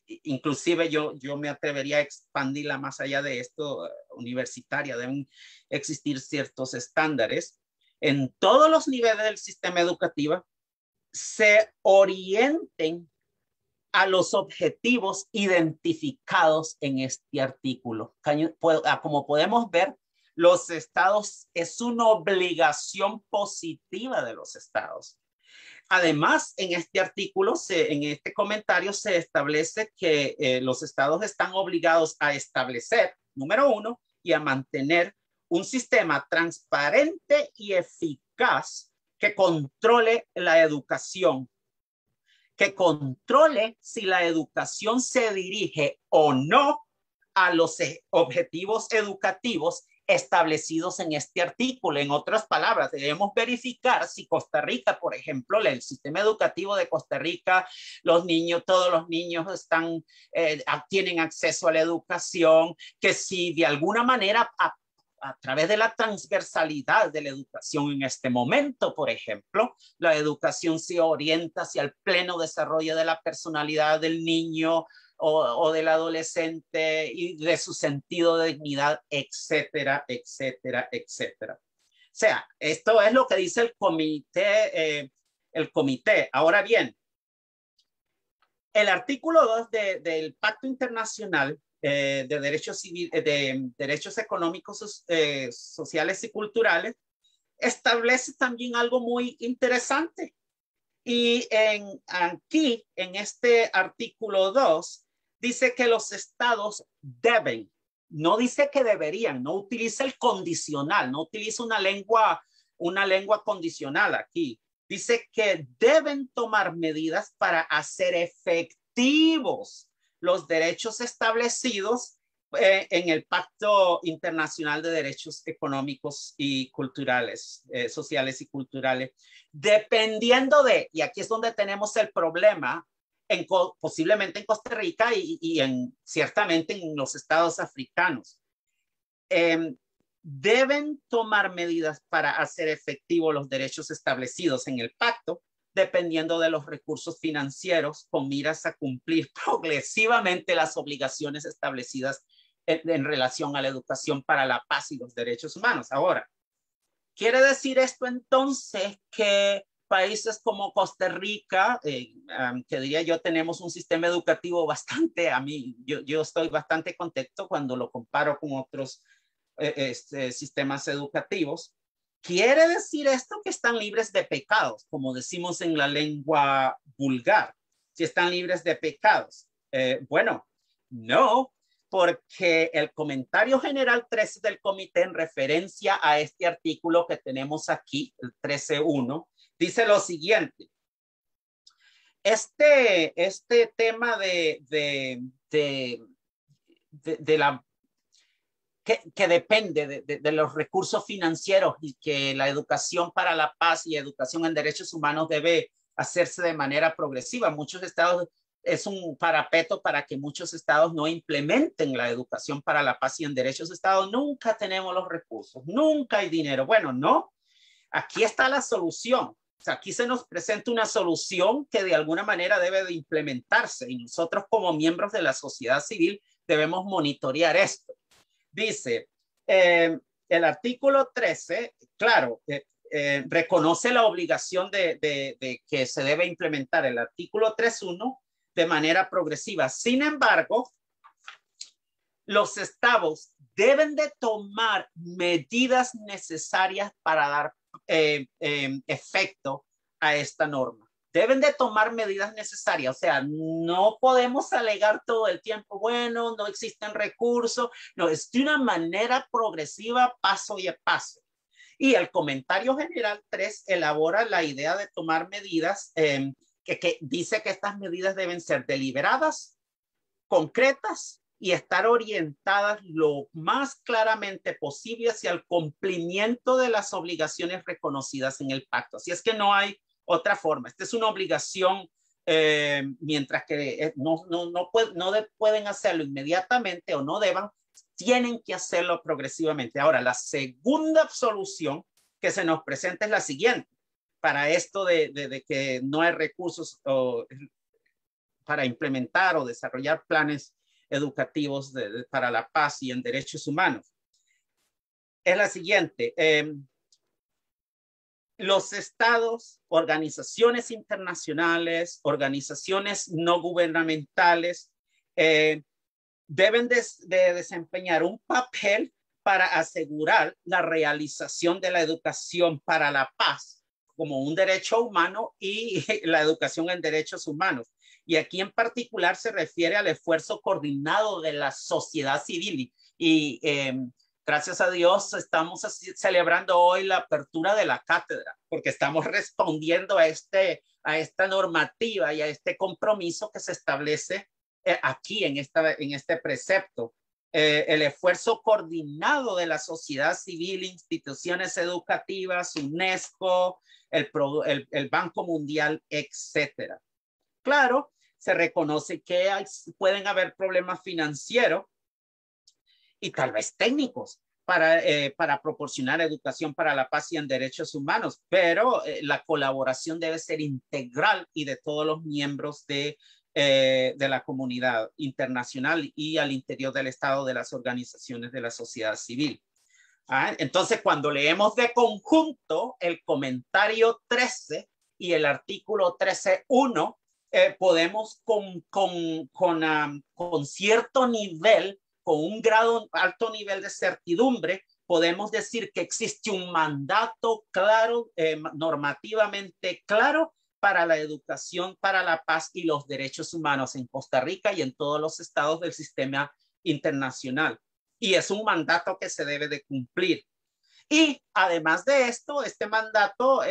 inclusive yo me atrevería a expandirla más allá de esto, universitaria, deben existir ciertos estándares en todos los niveles del sistema educativo, se orienten a los objetivos identificados en este artículo. Como podemos ver, los estados es una obligación positiva de los estados. Además, en este artículo, en este comentario, se establece que los estados están obligados a establecer, número uno, y a mantener un sistema transparente y eficaz que controle la educación, que controle si la educación se dirige o no a los objetivos educativos establecidos en este artículo. En otras palabras, debemos verificar si Costa Rica, por ejemplo, el sistema educativo de Costa Rica, todos los niños tienen acceso a la educación, que si de alguna manera a través de la transversalidad de la educación en este momento, por ejemplo, la educación se orienta hacia el pleno desarrollo de la personalidad del niño o del adolescente y de su sentido de dignidad, etcétera, etcétera, etcétera. O sea, esto es lo que dice el comité. Ahora bien, el artículo 2 del Pacto Internacional de Derechos Económicos, Sociales y Culturales establece también algo muy interesante. Y aquí, en este artículo 2, dice que los estados deben, no dice que deberían, no utiliza el condicional, no utiliza una lengua condicional aquí. Dice que deben tomar medidas para hacer efectivos los derechos establecidos en el Pacto Internacional de Derechos Económicos y Culturales, Sociales y Culturales, dependiendo de, y aquí es donde tenemos el problema, posiblemente en Costa Rica y ciertamente en los estados africanos. Deben tomar medidas para hacer efectivos los derechos establecidos en el pacto, dependiendo de los recursos financieros, con miras a cumplir progresivamente las obligaciones establecidas en relación a la educación para la paz y los derechos humanos. Ahora, ¿quiere decir esto entonces que países como Costa Rica, que diría yo, tenemos un sistema educativo bastante, yo estoy bastante contento cuando lo comparo con otros sistemas educativos? ¿Quiere decir esto que están libres de pecados, como decimos en la lengua vulgar? Si están libres de pecados. Bueno, no, porque el comentario general 13 del comité en referencia a este artículo que tenemos aquí, el 13.1, dice lo siguiente. Este tema de la que depende de los recursos financieros y que la educación para la paz y educación en derechos humanos debe hacerse de manera progresiva. Muchos estados, es un parapeto para que muchos estados no implementen la educación para la paz y en derechos de Estado. Nunca tenemos los recursos, nunca hay dinero. Bueno, no, aquí está la solución. O sea, aquí se nos presenta una solución que de alguna manera debe de implementarse y nosotros como miembros de la sociedad civil debemos monitorear esto. Dice, el artículo 13, claro, reconoce la obligación de que se debe implementar el artículo 3.1 de manera progresiva. Sin embargo, los estados deben de tomar medidas necesarias para dar efecto a esta norma. Deben de tomar medidas necesarias, o sea, no podemos alegar todo el tiempo, bueno, no existen recursos, no, es de una manera progresiva, paso y a paso. Y el comentario general 3 elabora la idea de tomar medidas que dice que estas medidas deben ser deliberadas, concretas y estar orientadas lo más claramente posible hacia el cumplimiento de las obligaciones reconocidas en el pacto. Así es que no hay otra forma. Esta es una obligación, mientras que pueden hacerlo inmediatamente o no deban, tienen que hacerlo progresivamente. Ahora, la segunda solución que se nos presenta es la siguiente. Para esto de que no hay recursos para implementar o desarrollar planes educativos para la paz y en derechos humanos, es la siguiente. Los estados, organizaciones internacionales, organizaciones no gubernamentales, deben de desempeñar un papel para asegurar la realización de la educación para la paz como un derecho humano y la educación en derechos humanos. Y aquí en particular se refiere al esfuerzo coordinado de la sociedad civil. Y gracias a Dios estamos celebrando hoy la apertura de la cátedra, porque estamos respondiendo a esta normativa y a este compromiso que se establece aquí en este precepto. El esfuerzo coordinado de la sociedad civil, instituciones educativas, UNESCO, el Banco Mundial, etcétera. Claro, se reconoce que pueden haber problemas financieros y tal vez técnicos para proporcionar educación para la paz y en derechos humanos, pero la colaboración debe ser integral y de todos los miembros de la comunidad internacional y al interior del Estado, de las organizaciones de la sociedad civil. Entonces, cuando leemos de conjunto el comentario 13 y el artículo 13.1, podemos con cierto nivel, con un alto nivel de certidumbre, podemos decir que existe un mandato claro, normativamente claro, para la educación, para la paz y los derechos humanos en Costa Rica y en todos los estados del sistema internacional. Y es un mandato que se debe de cumplir. Y además de esto, este mandato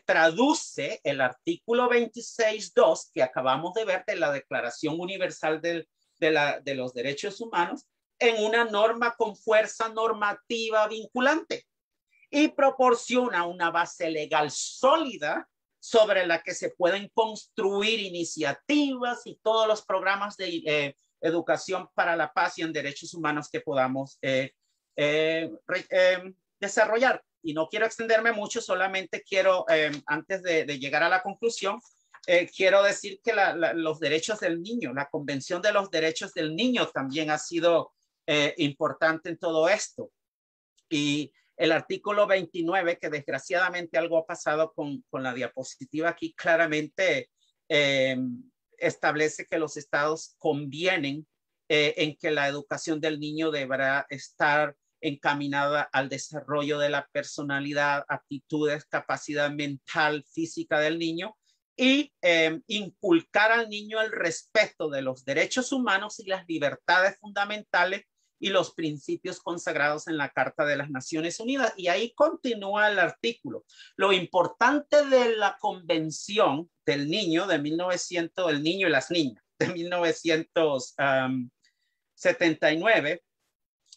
traduce el artículo 26.2 que acabamos de ver de la Declaración Universal de los Derechos Humanos en una norma con fuerza normativa vinculante y proporciona una base legal sólida sobre la que se pueden construir iniciativas y todos los programas de educación para la paz y en derechos humanos que podamos desarrollar. Y no quiero extenderme mucho, solamente quiero, antes de llegar a la conclusión, quiero decir que los derechos del niño, la Convención de los Derechos del Niño también ha sido importante en todo esto. Y el artículo 29, que desgraciadamente algo ha pasado con la diapositiva aquí, claramente establece que los estados convienen en que la educación del niño deberá estar encaminada al desarrollo de la personalidad, aptitudes, capacidad mental, física del niño y inculcar al niño el respeto de los derechos humanos y las libertades fundamentales y los principios consagrados en la Carta de las Naciones Unidas. Y ahí continúa el artículo. Lo importante de la Convención del Niño de 1900, el niño y las niñas, de 1979,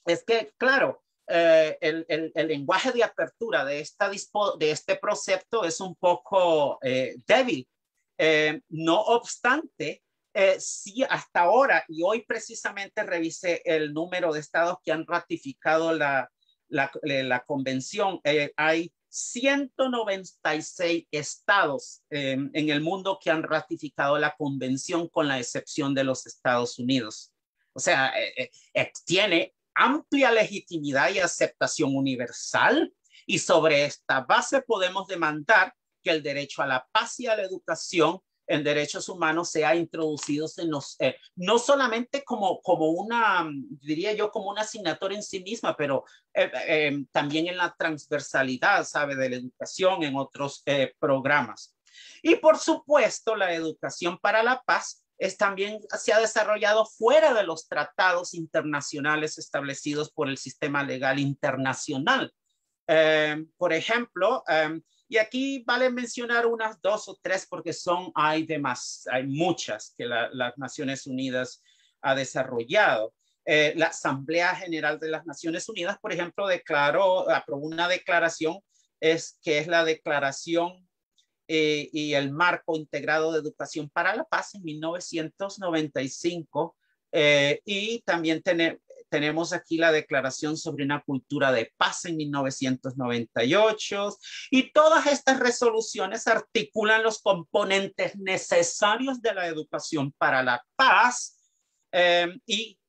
es que, claro, el lenguaje de apertura de este precepto es un poco débil. No obstante, sí, hasta ahora, y hoy precisamente revisé el número de estados que han ratificado la convención. Hay 196 estados en el mundo que han ratificado la convención, con la excepción de los Estados Unidos. O sea, tiene amplia legitimidad y aceptación universal, y sobre esta base podemos demandar que el derecho a la paz y a la educación en derechos humanos sea introducido en los, no solamente como una, diría yo, como una asignatura en sí misma, pero también en la transversalidad, ¿sabe?, de la educación en otros programas. Y por supuesto, la educación para la paz también se ha desarrollado fuera de los tratados internacionales establecidos por el sistema legal internacional. Por ejemplo, y aquí vale mencionar unas 2 o 3 porque hay muchas que las Naciones Unidas ha desarrollado. La Asamblea General de las Naciones Unidas, por ejemplo, aprobó una declaración que es la Declaración y el Marco Integrado de Educación para la Paz en 1995. Y también tenemos aquí la Declaración sobre una Cultura de Paz en 1998. Y todas estas resoluciones articulan los componentes necesarios de la educación para la paz y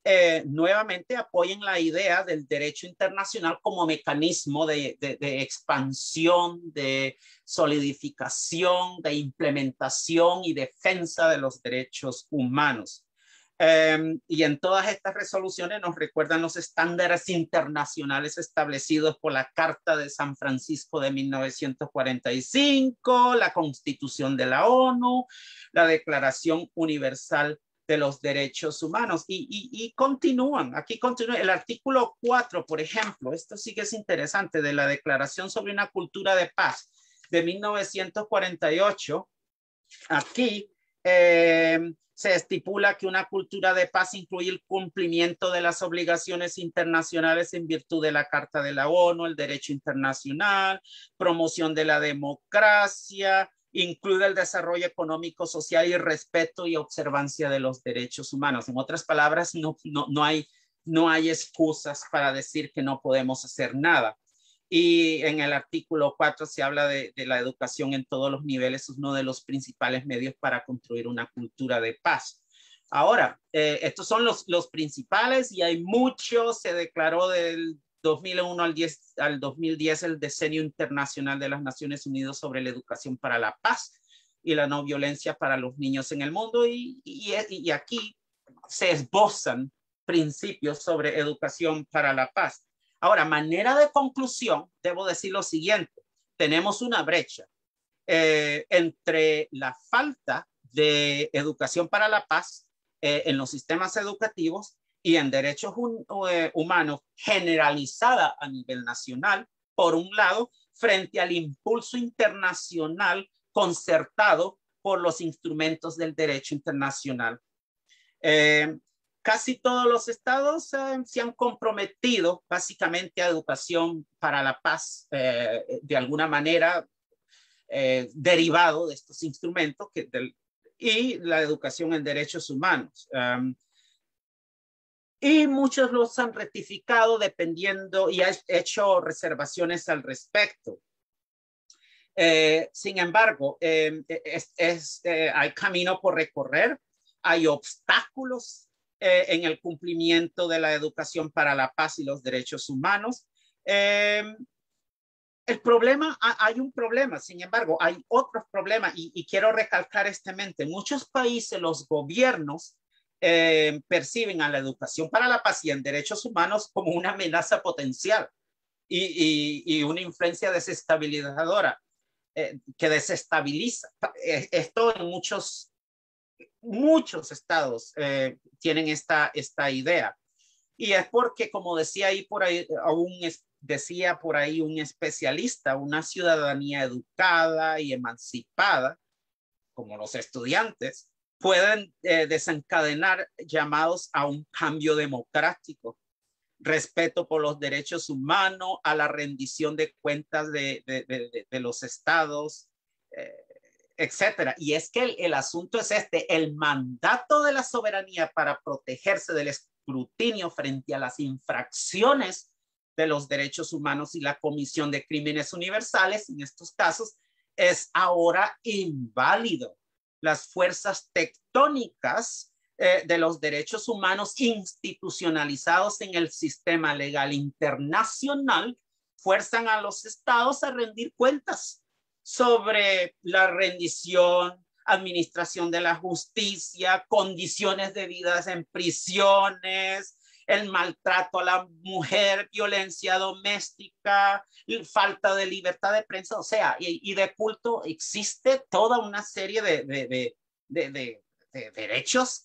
nuevamente apoyen la idea del derecho internacional como mecanismo de expansión, de solidificación, de implementación y defensa de los derechos humanos. Y en todas estas resoluciones nos recuerdan los estándares internacionales establecidos por la Carta de San Francisco de 1945, la Constitución de la ONU, la Declaración Universal de los Derechos Humanos. Y continúan, aquí continúa el artículo 4, por ejemplo, esto sí que es interesante, de la Declaración sobre una Cultura de Paz de 1948. Aquí se estipula que una cultura de paz incluye el cumplimiento de las obligaciones internacionales en virtud de la Carta de la ONU, el derecho internacional, promoción de la democracia, incluye el desarrollo económico, social y respeto y observancia de los derechos humanos. En otras palabras, no hay excusas para decir que no podemos hacer nada. Y en el artículo 4 se habla de la educación en todos los niveles, es uno de los principales medios para construir una cultura de paz. Ahora, estos son los principales y hay muchos. Se declaró del 2001 al 2010 el Decenio Internacional de las Naciones Unidas sobre la Educación para la Paz y la no violencia para los niños en el mundo. Y aquí se esbozan principios sobre educación para la paz. Ahora, manera de conclusión, debo decir lo siguiente. Tenemos una brecha entre la falta de educación para la paz en los sistemas educativos y en derechos humanos generalizada a nivel nacional, por un lado, frente al impulso internacional concertado por los instrumentos del derecho internacional. Casi todos los estados se han comprometido básicamente a educación para la paz de alguna manera derivado de estos instrumentos y la educación en derechos humanos. Y muchos los han rectificado dependiendo y han hecho reservaciones al respecto. Sin embargo, hay camino por recorrer, hay obstáculos en el cumplimiento de la educación para la paz y los derechos humanos. El problema, hay un problema, sin embargo, hay otros problemas y quiero recalcar en muchos países los gobiernos perciben a la educación para la paz y en derechos humanos como una amenaza potencial y una influencia desestabilizadora que desestabiliza. Esto en muchos estados tienen esta idea. Y es porque, como decía por ahí un especialista, una ciudadanía educada y emancipada, como los estudiantes, pueden desencadenar llamados a un cambio democrático, respeto por los derechos humanos, a la rendición de cuentas de los estados, etcétera. Y es que el asunto es el mandato de la soberanía para protegerse del escrutinio frente a las infracciones de los derechos humanos y la comisión de crímenes universales, en estos casos, es ahora inválido. Las fuerzas tectónicas de los derechos humanos institucionalizados en el sistema legal internacional fuerzan a los estados a rendir cuentas sobre la rendición, administración de la justicia, condiciones de vida en prisiones, el maltrato a la mujer, violencia doméstica, falta de libertad de prensa, o sea, y de culto. Existe toda una serie de derechos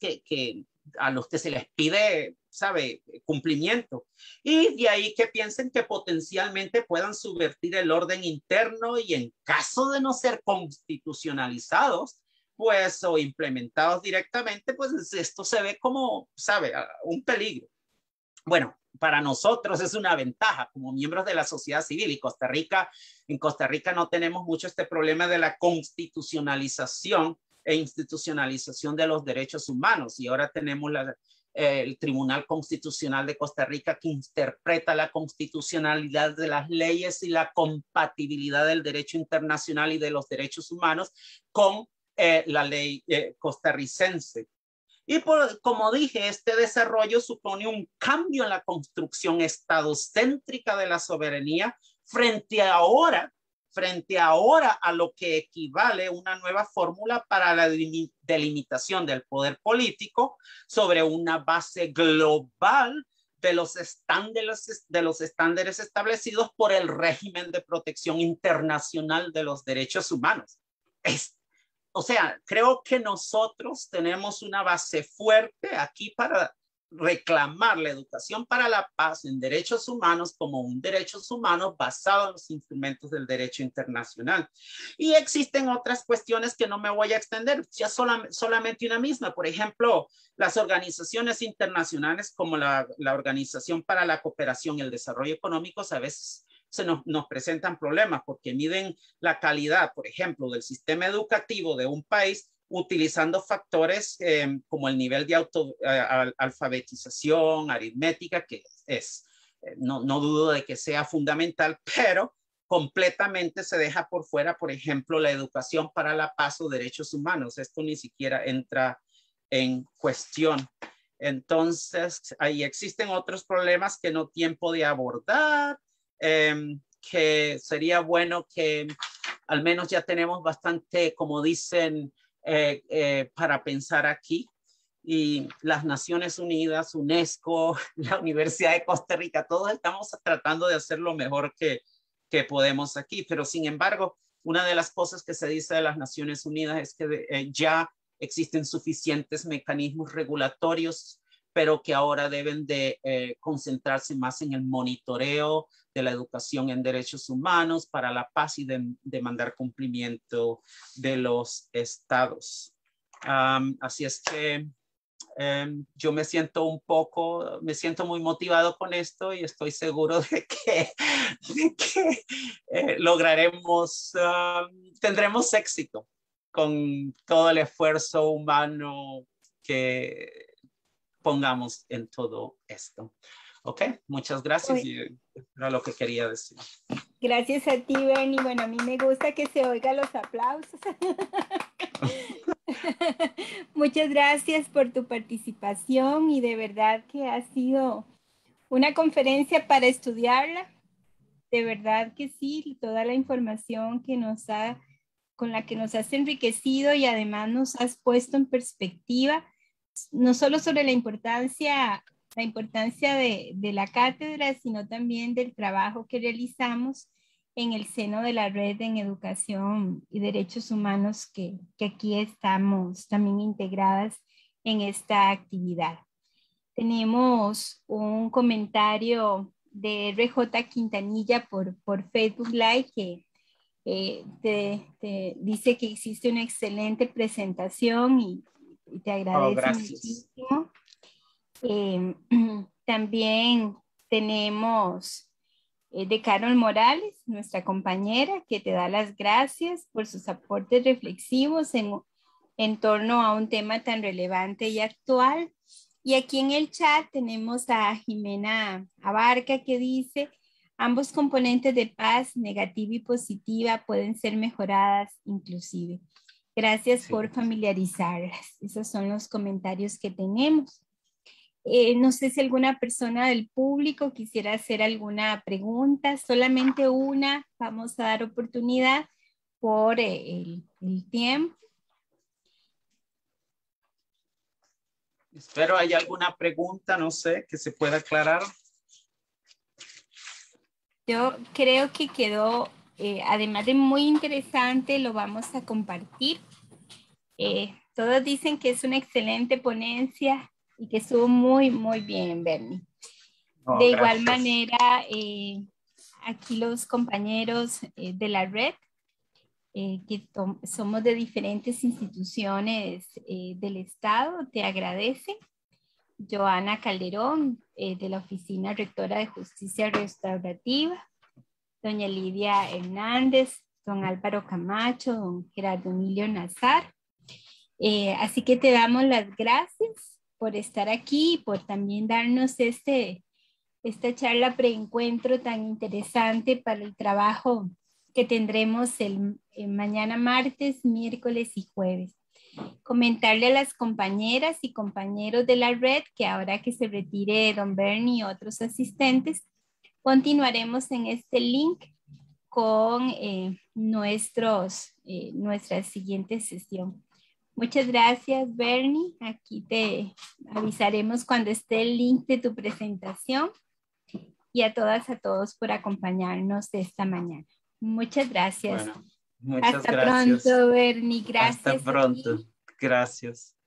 a los que se les pide, ¿sabe?, cumplimiento. Y de ahí que piensen que potencialmente puedan subvertir el orden interno y en caso de no ser constitucionalizados, pues, o implementados directamente, pues esto se ve como, ¿sabe?, un peligro. Bueno, para nosotros es una ventaja como miembros de la sociedad civil. Y en Costa Rica no tenemos mucho este problema de la constitucionalización e institucionalización de los derechos humanos. Y ahora tenemos el Tribunal Constitucional de Costa Rica, que interpreta la constitucionalidad de las leyes y la compatibilidad del derecho internacional y de los derechos humanos con la ley costarricense. Y como dije, este desarrollo supone un cambio en la construcción estadocéntrica de la soberanía frente ahora a lo que equivale a una nueva fórmula para la delimitación del poder político sobre una base global de los estándares establecidos por el régimen de protección internacional de los derechos humanos. O sea, creo que nosotros tenemos una base fuerte aquí para reclamar la educación para la paz en derechos humanos como un derecho humano basado en los instrumentos del derecho internacional. Y existen otras cuestiones que no me voy a extender, ya solamente una misma. Por ejemplo, las organizaciones internacionales como la Organización para la Cooperación y el Desarrollo Económicos a veces nos presentan problemas porque miden la calidad, por ejemplo, del sistema educativo de un país utilizando factores como el nivel de alfabetización, aritmética, que no dudo de que sea fundamental, pero completamente se deja por fuera, por ejemplo, la educación para la paz o derechos humanos. Esto ni siquiera entra en cuestión. Entonces, ahí existen otros problemas que no tiempo de abordar, que sería bueno que al menos ya tenemos bastante, como dicen, para pensar aquí. Y las Naciones Unidas, UNESCO, la Universidad de Costa Rica, todos estamos tratando de hacer lo mejor que podemos aquí. Pero sin embargo, una de las cosas que se dice de las Naciones Unidas es que ya existen suficientes mecanismos regulatorios, pero que ahora deben de concentrarse más en el monitoreo de la educación en derechos humanos para la paz y demandar cumplimiento de los estados. Así es que yo me siento muy motivado con esto y estoy seguro de que lograremos, tendremos éxito con todo el esfuerzo humano que pongamos en todo esto. Ok, muchas gracias y era lo que quería decir. Gracias a ti, Bernie. Bueno, a mí me gusta que se oigan los aplausos. Muchas gracias por tu participación y de verdad que ha sido una conferencia para estudiarla. De verdad que sí, toda la información con la que nos has enriquecido y además nos has puesto en perspectiva, no solo sobre la importancia de la cátedra, sino también del trabajo que realizamos en el seno de la red en educación y derechos humanos que aquí estamos también integradas en esta actividad. Tenemos un comentario de RJ Quintanilla por Facebook Live que te dice que hiciste una excelente presentación y te agradece muchísimo. También tenemos de Carol Morales, nuestra compañera, que te da las gracias por sus aportes reflexivos en torno a un tema tan relevante y actual. Y aquí en el chat tenemos a Jimena Abarca que dice, ambos componentes de paz, negativa y positiva, pueden ser mejoradas inclusive. Gracias por familiarizarlas. Esos son los comentarios que tenemos. No sé si alguna persona del público quisiera hacer alguna pregunta, solamente una, vamos a dar oportunidad por el tiempo. Espero hay alguna pregunta, no sé, que se pueda aclarar. Yo creo que quedó, además de muy interesante, lo vamos a compartir. Todos dicen que es una excelente ponencia y que estuvo muy, muy bien, Bernie. De igual manera, aquí los compañeros de la red, que somos de diferentes instituciones del Estado, te agradecen Joana Calderón, de la Oficina Rectora de Justicia Restaurativa, doña Lidia Hernández, don Álvaro Camacho, don Gerardo Emilio Nazar. Así que te damos las gracias por estar aquí y por también darnos esta charla preencuentro tan interesante para el trabajo que tendremos el mañana martes, miércoles y jueves. Comentarle a las compañeras y compañeros de la red que ahora que se retire don Bernie y otros asistentes, continuaremos en este link con nuestra siguiente sesión. Muchas gracias, Bernie. Aquí te avisaremos cuando esté el link de tu presentación. Y a todas, a todos por acompañarnos de esta mañana. Muchas gracias. Bueno, muchas Hasta gracias. pronto, Bernie. Gracias. Hasta pronto. Gracias.